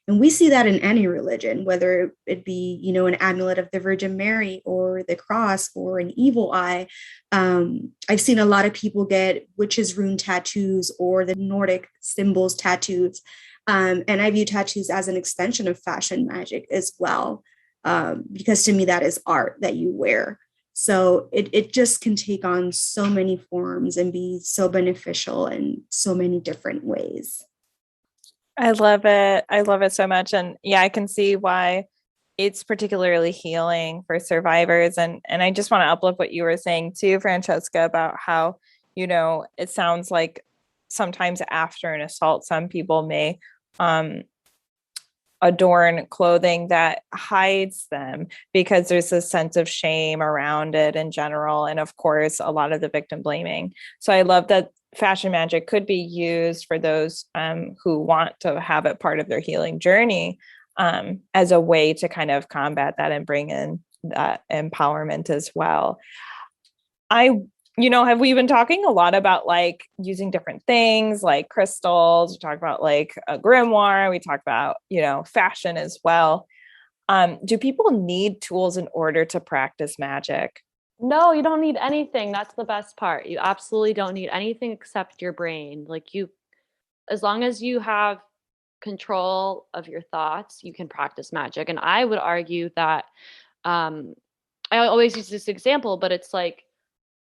And we see that in any religion, whether it be, an amulet of the Virgin Mary, or the cross, or an evil eye. I've seen a lot of people get witches' rune tattoos, or the Nordic symbols tattoos. And I view tattoos as an extension of fashion magic as well, because to me, that is art that you wear. So it just can take on so many forms and be so beneficial in so many different ways. I love it. I love it so much. And yeah, I can see why it's particularly healing for survivors. And I just want to uplift what you were saying too, Fransheska, about how, it sounds like sometimes after an assault, some people may adorn clothing that hides them because there's a sense of shame around it in general. And of course, a lot of the victim blaming. So I love that fashion magic could be used for those who want to have it part of their healing journey, as a way to kind of combat that and bring in that empowerment as well. We've been talking a lot about like using different things like crystals. We talked about like a grimoire. We talked about, fashion as well. Do people need tools in order to practice magic? No, you don't need anything. That's the best part. You absolutely don't need anything except your brain. As long as you have control of your thoughts, you can practice magic. And I would argue that, I always use this example, but it's like,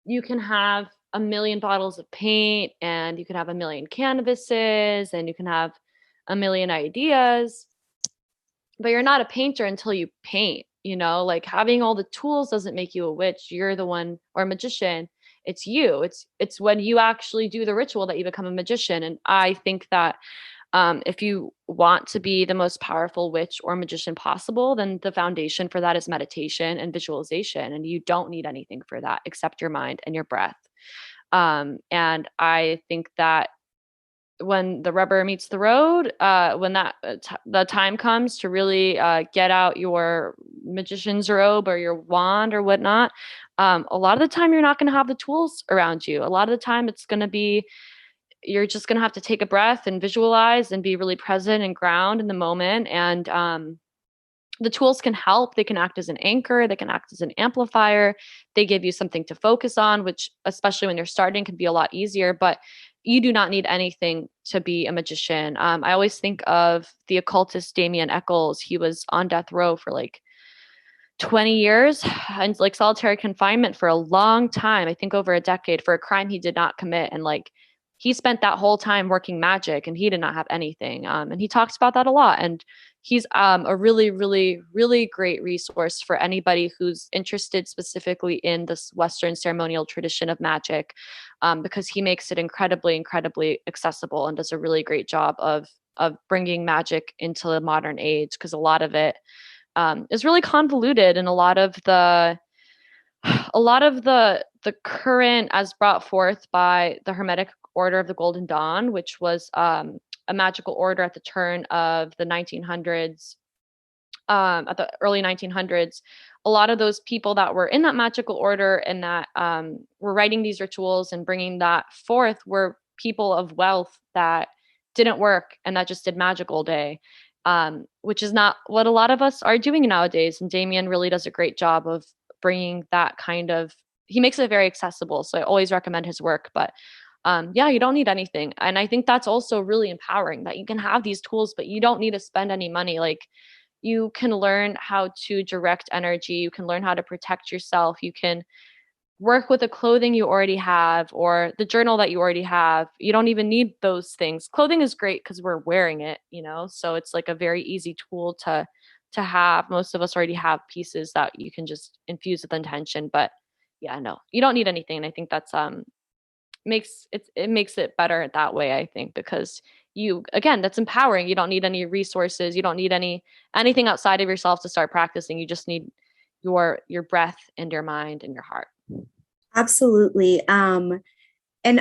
you can have a million bottles of paint, and you can have a million canvases, and you can have a million ideas, but you're not a painter until you paint. Like having all the tools doesn't make you a witch. You're the one, or a magician. It's you. It's when you actually do the ritual that you become a magician. And I think that If you want to be the most powerful witch or magician possible, then the foundation for that is meditation and visualization. And you don't need anything for that except your mind and your breath. And I think that when the rubber meets the road, when the time comes to really get out your magician's robe or your wand or whatnot, a lot of the time you're not going to have the tools around you. A lot of the time it's going to be, you're just going to have to take a breath and visualize and be really present and ground in the moment. And the tools can help. They can act as an anchor. They can act as an amplifier. They give you something to focus on, which, especially when you're starting, can be a lot easier. But you do not need anything to be a magician. I always think of the occultist Damien Eccles. He was on death row for like 20 years and like solitary confinement for a long time. I think over a decade, for a crime he did not commit. And like, he spent that whole time working magic and he did not have anything. And he talks about that a lot. And he's a really, really, really great resource for anybody who's interested specifically in this Western ceremonial tradition of magic, because he makes it incredibly, incredibly accessible and does a really great job of bringing magic into the modern age, because a lot of it is really convoluted, and a lot of the current, as brought forth by the Hermetic Order of the Golden Dawn, which was a magical order at the turn of the 1900s, at the early 1900s. A lot of those people that were in that magical order and that were writing these rituals and bringing that forth were people of wealth that didn't work and that just did magic all day, which is not what a lot of us are doing nowadays. And Damien really does a great job of bringing that kind of, he makes it very accessible. So I always recommend his work. But yeah, you don't need anything. And I think that's also really empowering, that you can have these tools, but you don't need to spend any money. Like, you can learn how to direct energy. You can learn how to protect yourself. You can work with the clothing you already have or the journal that you already have. You don't even need those things. Clothing is great because we're wearing it, so it's like a very easy tool to have. Most of us already have pieces that you can just infuse with intention. But yeah, no, you don't need anything. And I think that's makes it better that way, I think, because that's empowering. You don't need any resources. You don't need anything outside of yourself to start practicing. You just need your breath and your mind and your heart. Absolutely. And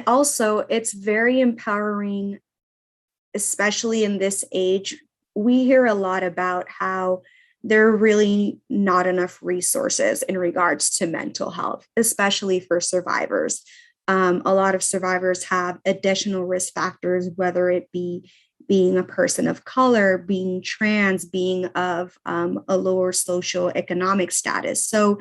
also it's very empowering, especially in this age. We hear a lot about how there are really not enough resources in regards to mental health, especially for survivors. A lot of survivors have additional risk factors, whether it be being a person of color, being trans, being of a lower socioeconomic status. So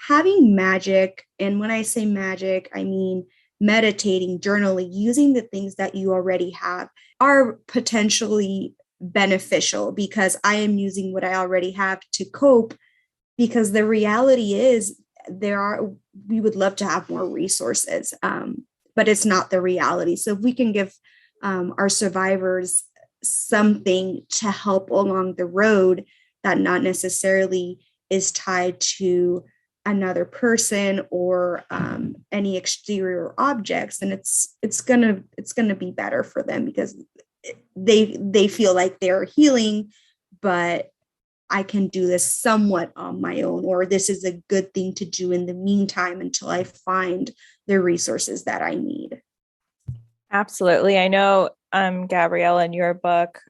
having magic, and when I say magic, I mean meditating, journaling, using the things that you already have, are potentially beneficial, because I am using what I already have to cope. Because the reality is, we would love to have more resources, but it's not the reality. So if we can give our survivors something to help along the road that not necessarily is tied to another person or any exterior objects, then it's gonna be better for them, because they feel like they're healing, but I can do this somewhat on my own, or this is a good thing to do in the meantime until I find the resources that I need. Absolutely. I know, Gabriela, in your book,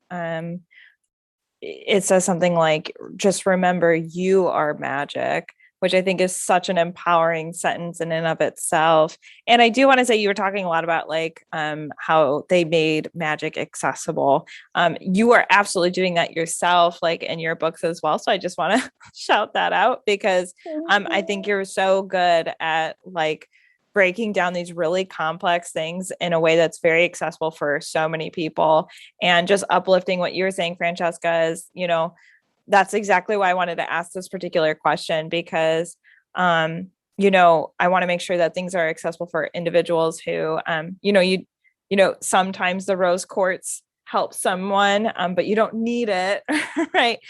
it says something like, just remember you are magic, which I think is such an empowering sentence in and of itself. And I do want to say, you were talking a lot about like how they made magic accessible. You are absolutely doing that yourself, like in your books as well. So I just want to shout that out, because I think you're so good at like breaking down these really complex things in a way that's very accessible for so many people, and just uplifting. What you were saying, Fransheska, is, that's exactly why I wanted to ask this particular question, because, I want to make sure that things are accessible for individuals who, sometimes the rose quartz helps someone, but you don't need it. Right.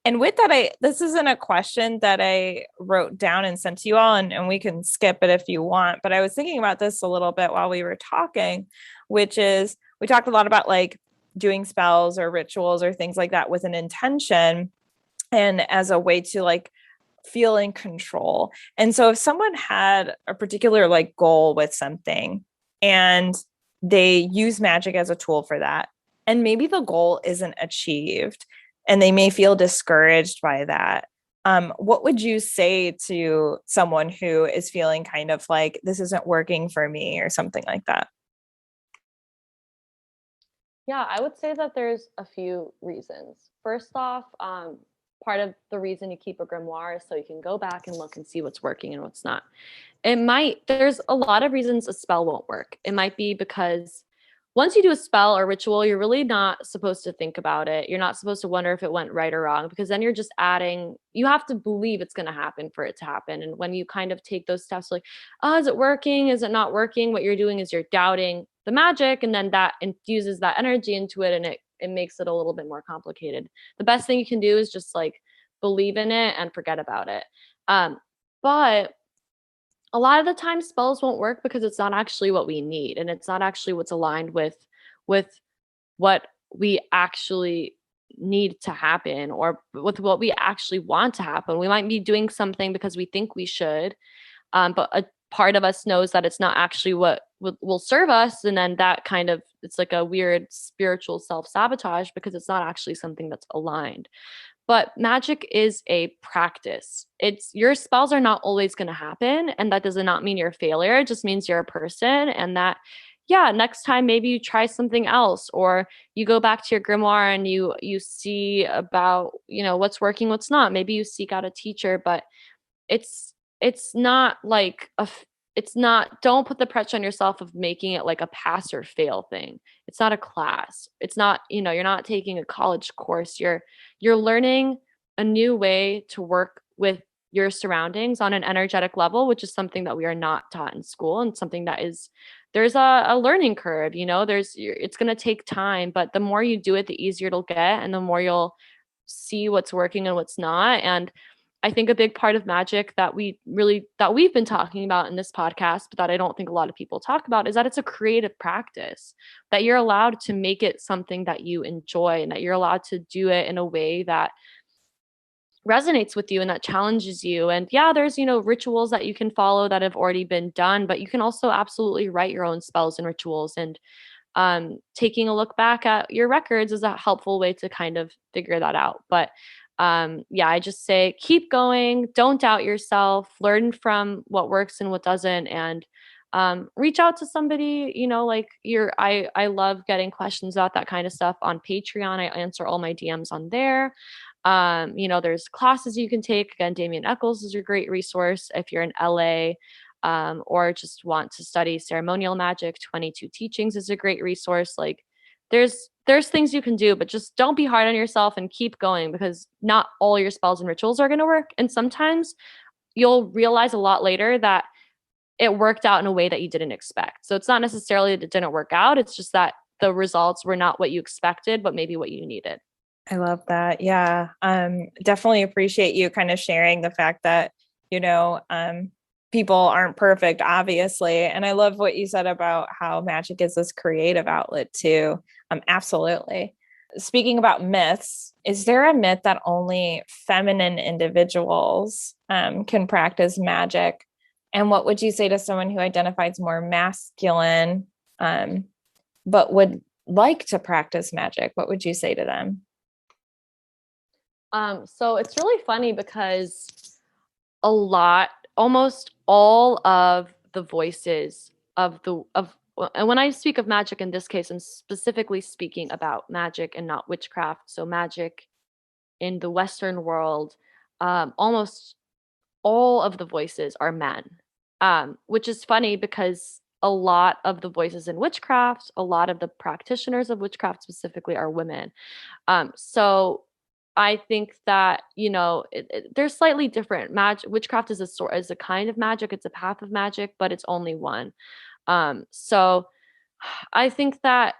And with that, this isn't a question that I wrote down and sent to you all, and we can skip it if you want, but I was thinking about this a little bit while we were talking, which is, we talked a lot about like doing spells or rituals or things like that with an intention and as a way to like feel in control. And so if someone had a particular like goal with something and they use magic as a tool for that, and maybe the goal isn't achieved and they may feel discouraged by that, what would you say to someone who is feeling kind of like this isn't working for me or something like that? Yeah, I would say that there's a few reasons. First off, part of the reason you keep a grimoire is so you can go back and look and see what's working and what's not. There's a lot of reasons a spell won't work. It might be because once you do a spell or ritual, you're really not supposed to think about it. You're not supposed to wonder if it went right or wrong, because then you're just adding, you have to believe it's going to happen for it to happen. And when you kind of take those steps, like, oh, is it working? Is it not working? What you're doing is you're doubting the magic, and then that infuses that energy into it, and it makes it a little bit more complicated. The best thing you can do is just like believe in it and forget about it. But a lot of the time spells won't work because it's not actually what we need, and it's not actually what's aligned with what we actually need to happen, or with what we actually want to happen. We might be doing something because we think we should, but a part of us knows that it's not actually what will serve us, and then that kind of, it's like a weird spiritual self-sabotage because it's not actually something that's aligned. But magic is a practice. Your spells are not always going to happen, and that does not mean you're a failure. It just means you're a person, and that, yeah, next time maybe you try something else, or you go back to your grimoire and you see about, what's working, what's not. Maybe you seek out a teacher, but it's not like don't put the pressure on yourself of making it like a pass or fail thing. It's not a class. It's not, you're not taking a college course. You're learning a new way to work with your surroundings on an energetic level, which is something that we are not taught in school, and something that there's a learning curve, it's going to take time, but the more you do it, the easier it'll get, and the more you'll see what's working and what's not. And I think a big part of magic that we've been talking about in this podcast, but that I don't think a lot of people talk about, is that it's a creative practice, that you're allowed to make it something that you enjoy, and that you're allowed to do it in a way that resonates with you and that challenges you. And yeah, there's, rituals that you can follow that have already been done, but you can also absolutely write your own spells and rituals. And taking a look back at your records is a helpful way to kind of figure that out. But yeah, I just say keep going, don't doubt yourself, learn from what works and what doesn't, and reach out to somebody. I love getting questions about that kind of stuff on Patreon. I answer all my DMs on there. There's classes you can take. Again, Damien Eccles is a great resource if you're in LA, or just want to study ceremonial magic. 22 Teachings is a great resource. Like, there's things you can do, but just don't be hard on yourself and keep going, because not all your spells and rituals are going to work. And sometimes you'll realize a lot later that it worked out in a way that you didn't expect. So it's not necessarily that it didn't work out. It's just that the results were not what you expected, but maybe what you needed. I love that. Yeah. Definitely appreciate you kind of sharing the fact that, people aren't perfect, obviously. And I love what you said about how magic is this creative outlet too. Absolutely. Speaking about myths, is there a myth that only feminine individuals can practice magic? And what would you say to someone who identifies more masculine, but would like to practice magic? What would you say to them? So it's really funny because almost all of the voices and when I speak of magic in this case, I'm specifically speaking about magic and not witchcraft. So magic in the Western world, almost all of the voices are men, which is funny because a lot of the voices in witchcraft, a lot of the practitioners of witchcraft specifically, are women. So I think that, they're slightly different. Witchcraft is a kind of magic. It's a path of magic, but it's only one. So I think that,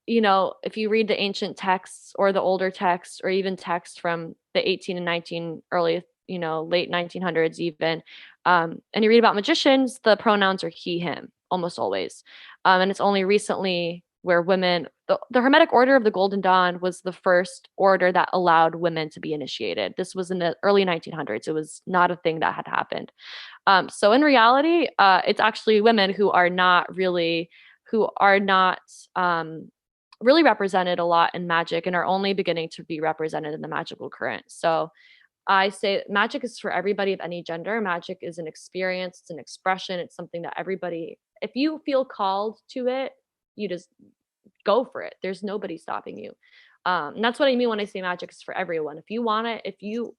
if you read the ancient texts or the older texts, or even texts from the 18 and 19, early, late 1900s even, and you read about magicians, the pronouns are he, him, almost always. And it's only recently where women the Hermetic Order of the Golden Dawn was the first order that allowed women to be initiated. This was in the early 1900s. It was not a thing that had happened. So in reality, it's actually women who are not really really represented a lot in magic and are only beginning to be represented in the magical current. So I say magic is for everybody of any gender. Magic is an experience, it's an expression, it's something that everybody, if you feel called to it, you just go for it. There's nobody stopping you. And that's what I mean when I say magic is for everyone. If you want it, if you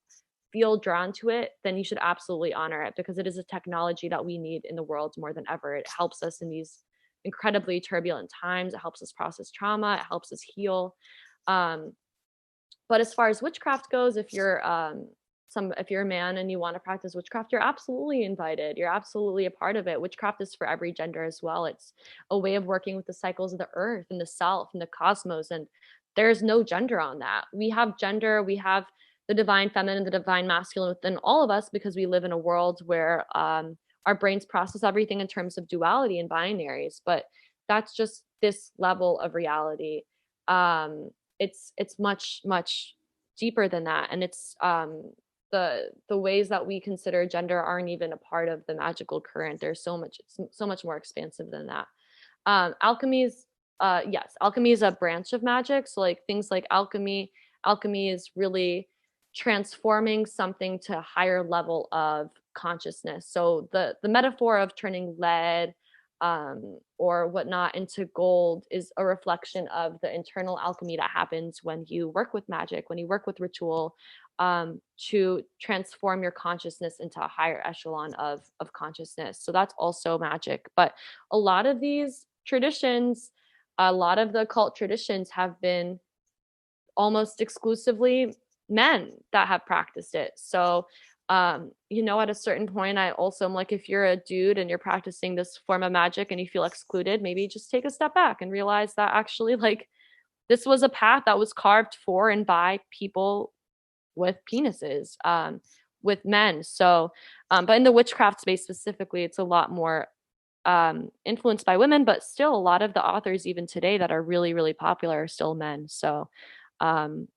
feel drawn to it, then you should absolutely honor it, because it is a technology that we need in the world more than ever. It helps us in these incredibly turbulent times. It helps us process trauma. It helps us heal. But as far as witchcraft goes, if you're a man and you want to practice witchcraft, you're absolutely invited. You're absolutely a part of it. Witchcraft is for every gender as well. It's a way of working with the cycles of the earth and the self and the cosmos. And there's no gender on that. We have gender. We have the divine feminine, the divine masculine within all of us, because we live in a world where our brains process everything in terms of duality and binaries. But that's just this level of reality. It's much, much deeper than that. And it's the ways that we consider gender aren't even a part of the magical current. There's it's so much more expansive than that. Alchemy is a branch of magic. So like things like alchemy is really transforming something to a higher level of consciousness. So the metaphor of turning lead or whatnot into gold is a reflection of the internal alchemy that happens when you work with magic, when you work with ritual, to transform your consciousness into a higher echelon of consciousness. So that's also magic. But a lot of these traditions, a lot of the occult traditions have been almost exclusively men that have practiced it. So at a certain point, I also am like, if you're a dude and you're practicing this form of magic and you feel excluded, maybe just take a step back and realize that actually, like, this was a path that was carved for and by people with penises, with men. So, but in the witchcraft space specifically, it's a lot more influenced by women, but still a lot of the authors even today that are really, really popular are still men. So, there's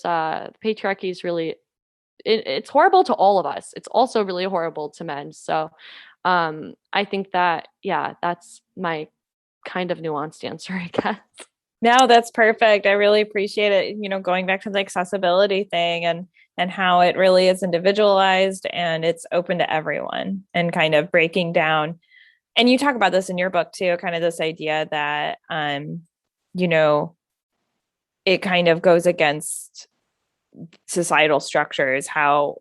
patriarchy is really, it's horrible to all of us. It's also really horrible to men. So I think that, that's my kind of nuanced answer, I guess. No, that's perfect. I really appreciate it. Going back to the accessibility thing and how it really is individualized and it's open to everyone, and kind of breaking down. And you talk about this in your book too, kind of this idea that, it kind of goes against societal structures, how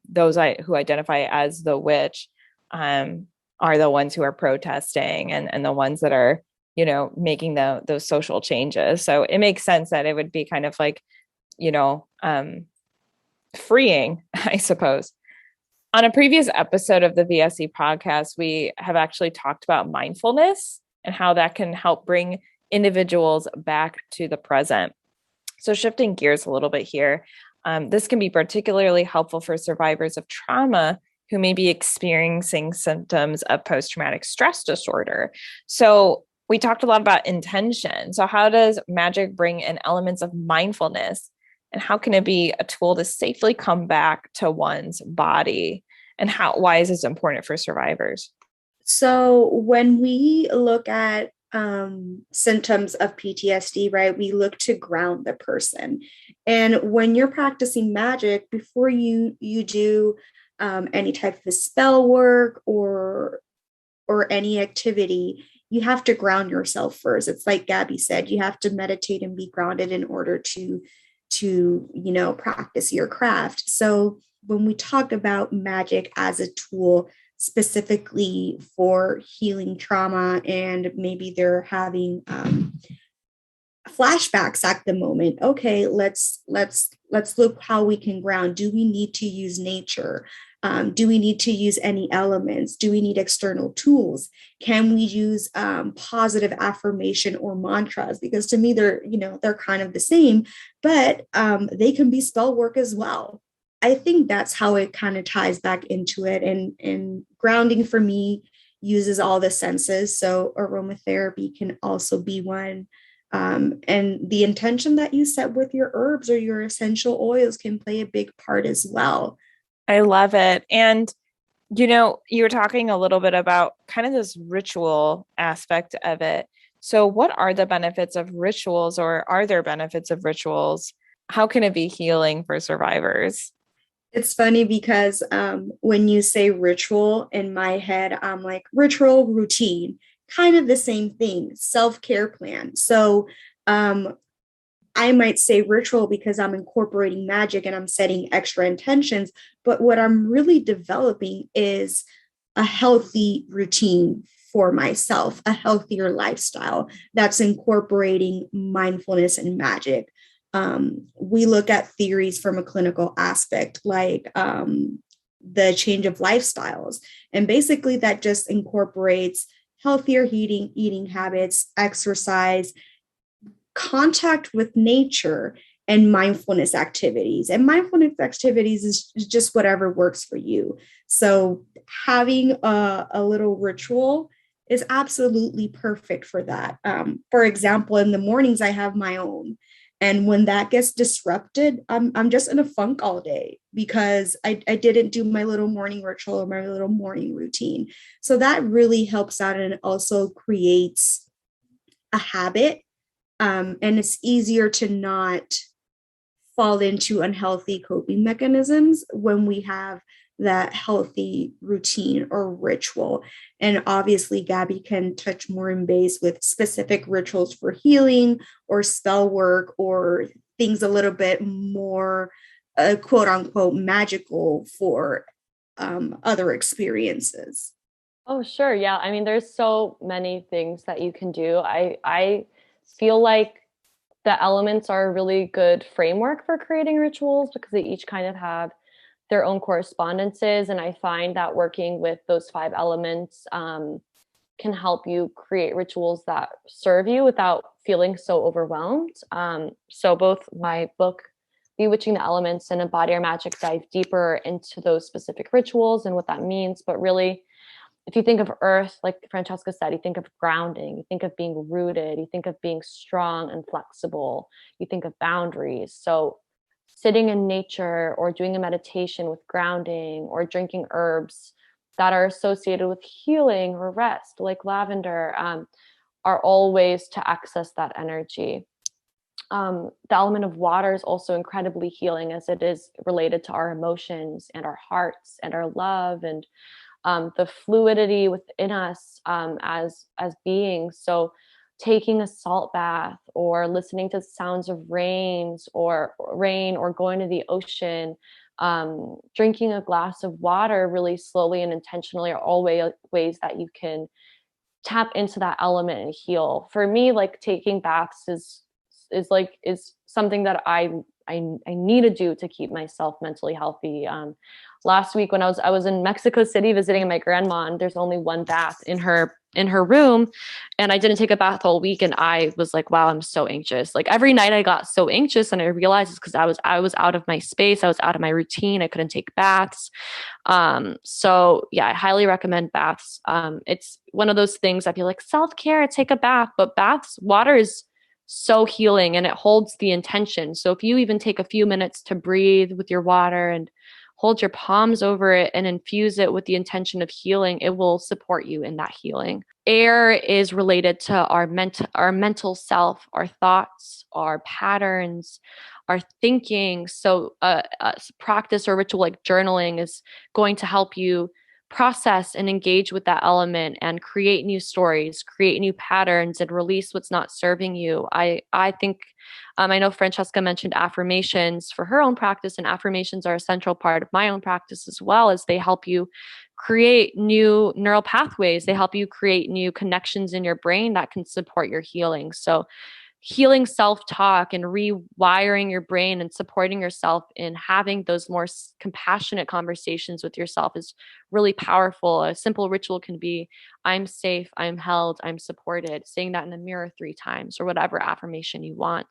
those who identify as the witch are the ones who are protesting and the ones that are, making those social changes. So it makes sense that it would be kind of like, freeing, I suppose. On a previous episode of the VSC podcast, we have actually talked about mindfulness and how that can help bring individuals back to the present. So shifting gears a little bit here, this can be particularly helpful for survivors of trauma who may be experiencing symptoms of post-traumatic stress disorder. So we talked a lot about intention. So how does magic bring in elements of mindfulness, and how can it be a tool to safely come back to one's body? And why is this important for survivors? So when we look at symptoms of PTSD, right, we look to ground the person. And when you're practicing magic, before you do any type of spell work or any activity, you have to ground yourself first. It's like Gabby said, you have to meditate and be grounded in order to practice your craft. So when we talk about magic as a tool specifically for healing trauma, and maybe they're having flashbacks at the moment, okay, let's look how we can ground. Do we need to use nature? Do we need to use any elements? Do we need external tools? Can we use positive affirmation or mantras? Because to me, they're kind of the same, but they can be spell work as well. I think that's how it kind of ties back into it. And grounding for me, uses all the senses. So aromatherapy can also be one. And the intention that you set with your herbs or your essential oils can play a big part as well. I love it. And, you were talking a little bit about kind of this ritual aspect of it. So what are the benefits of rituals, or are there benefits of rituals? How can it be healing for survivors? It's funny because when you say ritual, in my head, I'm like ritual, routine, kind of the same thing, self-care plan. So I might say ritual because I'm incorporating magic and I'm setting extra intentions. But what I'm really developing is a healthy routine for myself, a healthier lifestyle that's incorporating mindfulness and magic. We look at theories from a clinical aspect, like the change of lifestyles. And basically, that just incorporates healthier eating habits, exercise, contact with nature, and mindfulness activities. And mindfulness activities is just whatever works for you. So having a little ritual is absolutely perfect for that. For example, in the mornings, I have my own. And when that gets disrupted, I'm just in a funk all day because I didn't do my little morning ritual or my little morning routine. So that really helps out, and it also creates a habit. And it's easier to not fall into unhealthy coping mechanisms when we have that healthy routine or ritual. And obviously, Gabby can touch more in base with specific rituals for healing or spell work or things a little bit more quote unquote magical for other experiences. Oh, sure. Yeah. I mean, there's so many things that you can do. I feel like the elements are a really good framework for creating rituals because they each kind of have their own correspondences. And I find that working with those 5 elements can help you create rituals that serve you without feeling so overwhelmed. So both my book, Bewitching the Elements, and Embody Your Magick dive deeper into those specific rituals and what that means. But really, if you think of earth, like Fransheska said, you think of grounding, you think of being rooted, you think of being strong and flexible, you think of boundaries. So sitting in nature or doing a meditation with grounding or drinking herbs that are associated with healing or rest, like lavender, are all ways to access that energy. The element of water is also incredibly healing, as it is related to our emotions and our hearts and our love and the fluidity within us as beings. So taking a salt bath or listening to sounds of rain or going to the ocean, drinking a glass of water really slowly and intentionally are all ways that you can tap into that element and heal. For me, like taking baths is something that I need to do to keep myself mentally healthy. Last week when I was in Mexico City visiting my grandma, and there's only one bath in her room, and I didn't take a bath all week, and I was like, wow, I'm so anxious. Like every night I got so anxious, and I realized it's because I was out of my space, I was out of my routine, I couldn't take baths. So yeah, I highly recommend baths. It's one of those things I feel like self-care, take a bath, but water is so healing and it holds the intention. So if you even take a few minutes to breathe with your water and hold your palms over it and infuse it with the intention of healing, it will support you in that healing. Air is related to our mental self, our thoughts, our patterns, our thinking. So a practice or ritual like journaling is going to help you process and engage with that element and create new stories, create new patterns, and release what's not serving you. I think, I know Fransheska mentioned affirmations for her own practice, and affirmations are a central part of my own practice as well, as they help you create new neural pathways. They help you create new connections in your brain that can support your healing. So healing self-talk and rewiring your brain and supporting yourself in having those more compassionate conversations with yourself is really powerful. A simple ritual can be, I'm safe, I'm held, I'm supported, saying that in the mirror 3 times or whatever affirmation you want,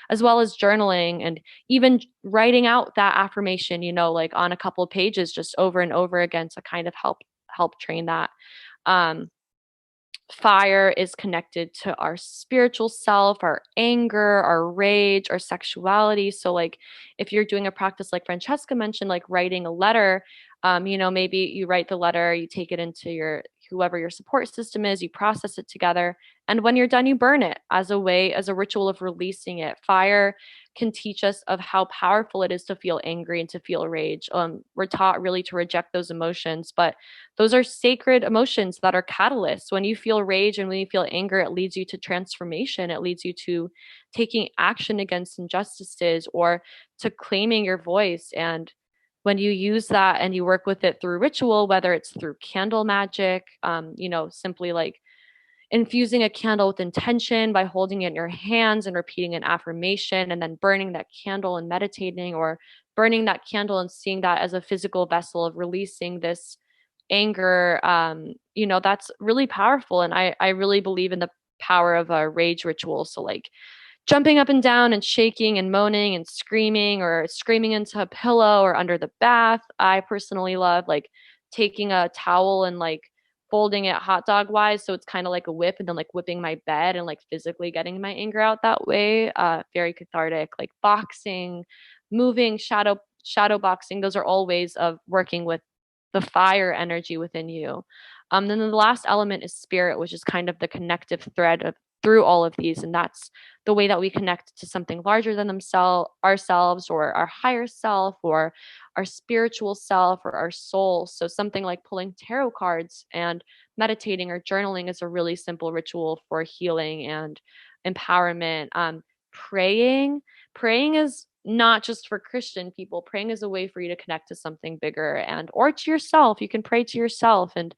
as well as journaling and even writing out that affirmation, like on a couple of pages, just over and over again to kind of help help train that. Fire is connected to our spiritual self, our anger, our rage, our sexuality. So like if you're doing a practice like Fransheska mentioned, like writing a letter, maybe you write the letter, you take it into whoever your support system is, you process it together. And when you're done, you burn it as a ritual of releasing it. Fire can teach us of how powerful it is to feel angry and to feel rage. We're taught really to reject those emotions, but those are sacred emotions that are catalysts. When you feel rage and when you feel anger, it leads you to transformation. It leads you to taking action against injustices or to claiming your voice. And when you use that and you work with it through ritual, whether it's through candle magic, simply like infusing a candle with intention by holding it in your hands and repeating an affirmation, and then burning that candle and meditating, or burning that candle and seeing that as a physical vessel of releasing this anger, that's really powerful. And I really believe in the power of a rage ritual. So like jumping up and down and shaking and moaning and screaming, or screaming into a pillow or under the bath. I personally love like taking a towel and like folding it hot dog wise, so it's kind of like a whip, and then like whipping my bed and like physically getting my anger out that way. Very cathartic. Like boxing, moving, shadow boxing, those are all ways of working with the fire energy within you. Then the last element is spirit, which is kind of the connective thread through all of these, and that's the way that we connect to something larger than ourselves, or our higher self, or our spiritual self, or our soul. So something like pulling tarot cards and meditating or journaling is a really simple ritual for healing and empowerment. Praying is not just for Christian people. Praying is a way for you to connect to something bigger or to yourself. You can pray to yourself. And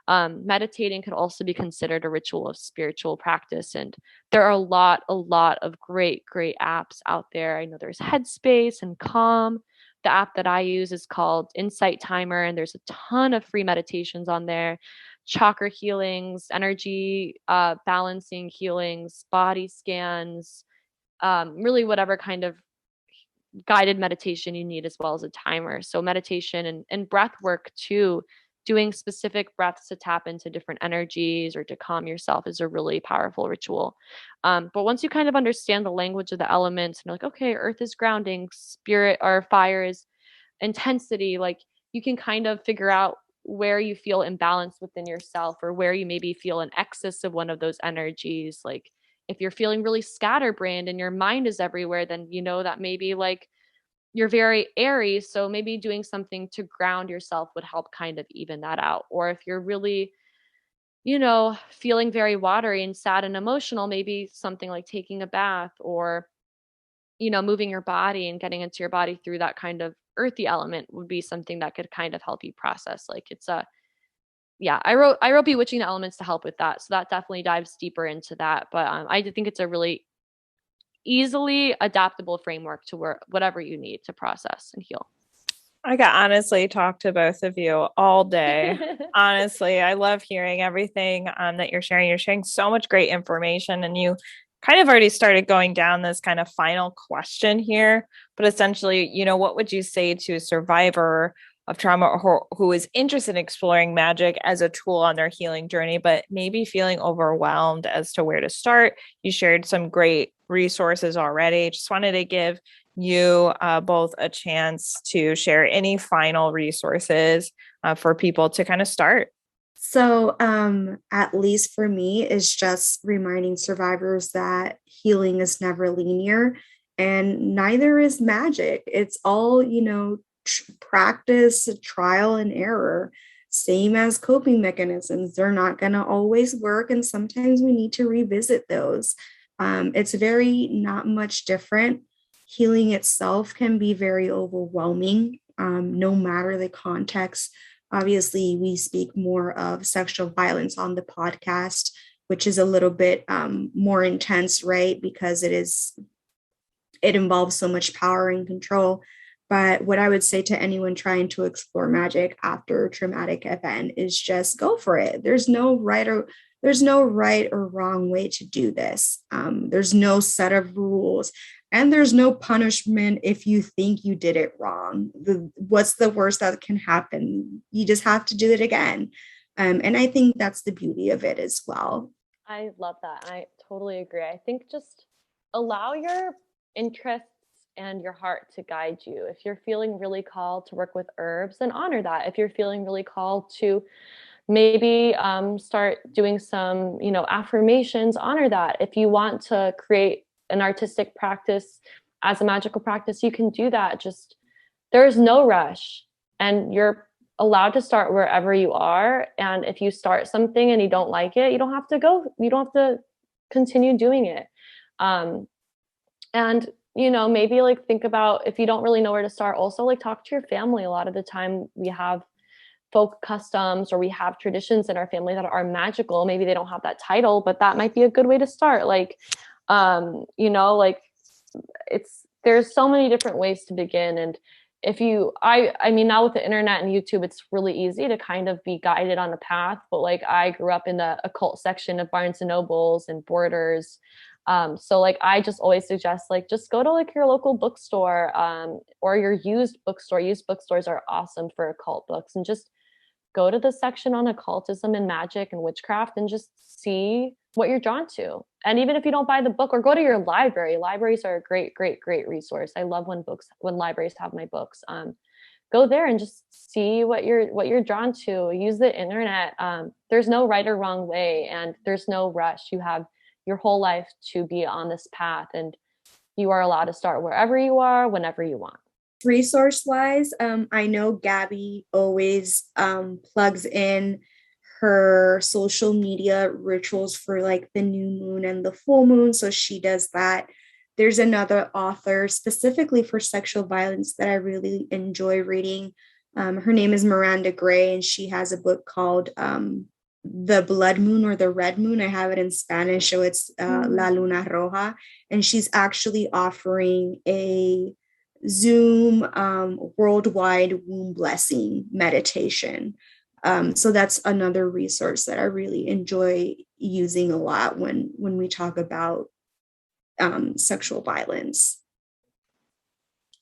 meditating could also be considered a ritual of spiritual practice. And there are a lot of great apps out there. I know there's Headspace and Calm. The app that I use is called Insight Timer, and there's a ton of free meditations on there. Chakra healings, energy balancing healings, body scans, really whatever kind of guided meditation you need, as well as a timer. So meditation and breath work too, doing specific breaths to tap into different energies or to calm yourself, is a really powerful ritual. But once you kind of understand the language of the elements, and you're like, okay, earth is grounding, spirit or fire is intensity, like you can kind of figure out where you feel imbalanced within yourself, or where you maybe feel an excess of one of those energies. Like if you're feeling really scatterbrained and your mind is everywhere, then you know that maybe like you're very airy, so maybe doing something to ground yourself would help kind of even that out. Or if you're really, feeling very watery and sad and emotional, maybe something like taking a bath, or, moving your body and getting into your body through that kind of earthy element would be something that could kind of help you process. Like I wrote Bewitching the Elements to help with that. So that definitely dives deeper into that. But I think it's a really easily adaptable framework to whatever you need to process and heal. I could honestly talk to both of you all day. Honestly, I love hearing everything that you're sharing. You're sharing so much great information, and you kind of already started going down this kind of final question here. But essentially, what would you say to a survivor of trauma who is interested in exploring magic as a tool on their healing journey, but maybe feeling overwhelmed as to where to start? You shared some great resources already. Just wanted to give you both a chance to share any final resources for people to kind of start. So at least for me, is just reminding survivors that healing is never linear, and neither is magic. It's all, practice, trial and error, same as coping mechanisms. They're not going to always work, and sometimes we need to revisit those. It's very not much different. Healing itself can be very overwhelming, no matter the context. Obviously, we speak more of sexual violence on the podcast, which is a little bit more intense, right? Because it involves so much power and control. But what I would say to anyone trying to explore magic after a traumatic event is just go for it. There's no right or wrong way to do this. There's no set of rules, and there's no punishment if you think you did it wrong. What's the worst that can happen? You just have to do it again. And I think that's the beauty of it as well. I love that. I totally agree. I think just allow your interests and your heart to guide you. If you're feeling really called to work with herbs, then honor that. If you're feeling really called to maybe start doing some, affirmations, honor that. If you want to create an artistic practice as a magical practice, you can do that. Just there's no rush, and you're allowed to start wherever you are. And if you start something and you don't like it, you don't have to continue doing it. And maybe like think about, if you don't really know where to start, also like talk to your family. A lot of the time we have folk customs, or we have traditions in our family that are magical. Maybe they don't have that title, but that might be a good way to start. Like, there's so many different ways to begin. And if I mean, now with the internet and YouTube, it's really easy to kind of be guided on a path. But like, I grew up in the occult section of Barnes and Nobles and Borders. So like, I just always suggest, like, just go to like your local bookstore, or your used bookstore. Used bookstores are awesome for occult books, and just go to the section on occultism and magic and witchcraft and just see what you're drawn to. And even if you don't buy the book, or go to your library. Libraries are a great, great, great resource. I love when libraries have my books. Go there and just see what you're drawn to. Use the internet. There's no right or wrong way, and there's no rush. You have your whole life to be on this path, and you are allowed to start wherever you are, whenever you want. Resource wise, I know Gabby always plugs in her social media rituals for like the new moon and the full moon. So she does that. There's another author specifically for sexual violence that I really enjoy reading. Her name is Miranda Gray, and she has a book called The Blood Moon or the Red Moon. I have it in Spanish, so it's La Luna Roja. And she's actually offering a Zoom worldwide womb blessing meditation. So that's another resource that I really enjoy using a lot when we talk about sexual violence.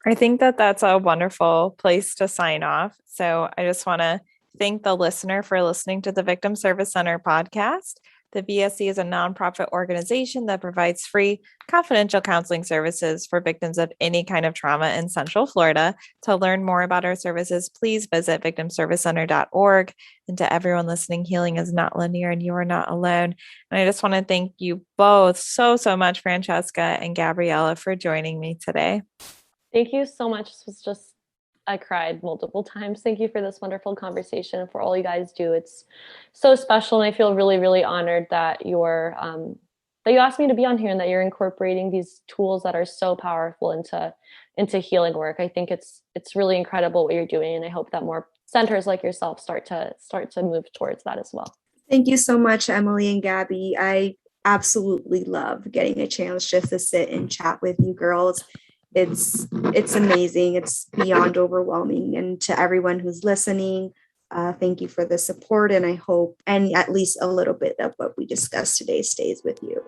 I think that that's a wonderful place to sign off. So I just want to thank the listener for listening to the Victim Service Center podcast. The VSC is a nonprofit organization that provides free, confidential counseling services for victims of any kind of trauma in Central Florida. To learn more about our services, please visit victimservicecenter.org. And to everyone listening, healing is not linear and you are not alone. And I just want to thank you both so much, Fransheska and Gabriela, for joining me today. Thank you so much. I cried multiple times. Thank you for this wonderful conversation and for all you guys do. It's so special. And I feel really, really honored that that you asked me to be on here, and that you're incorporating these tools that are so powerful into healing work. I think it's really incredible what you're doing. And I hope that more centers like yourself start to move towards that as well. Thank you so much, Emilie and Gabby. I absolutely love getting a chance just to sit and chat with you girls. It's amazing. It's beyond overwhelming. And to everyone who's listening, thank you for the support. And I hope, and at least a little bit of what we discussed today stays with you.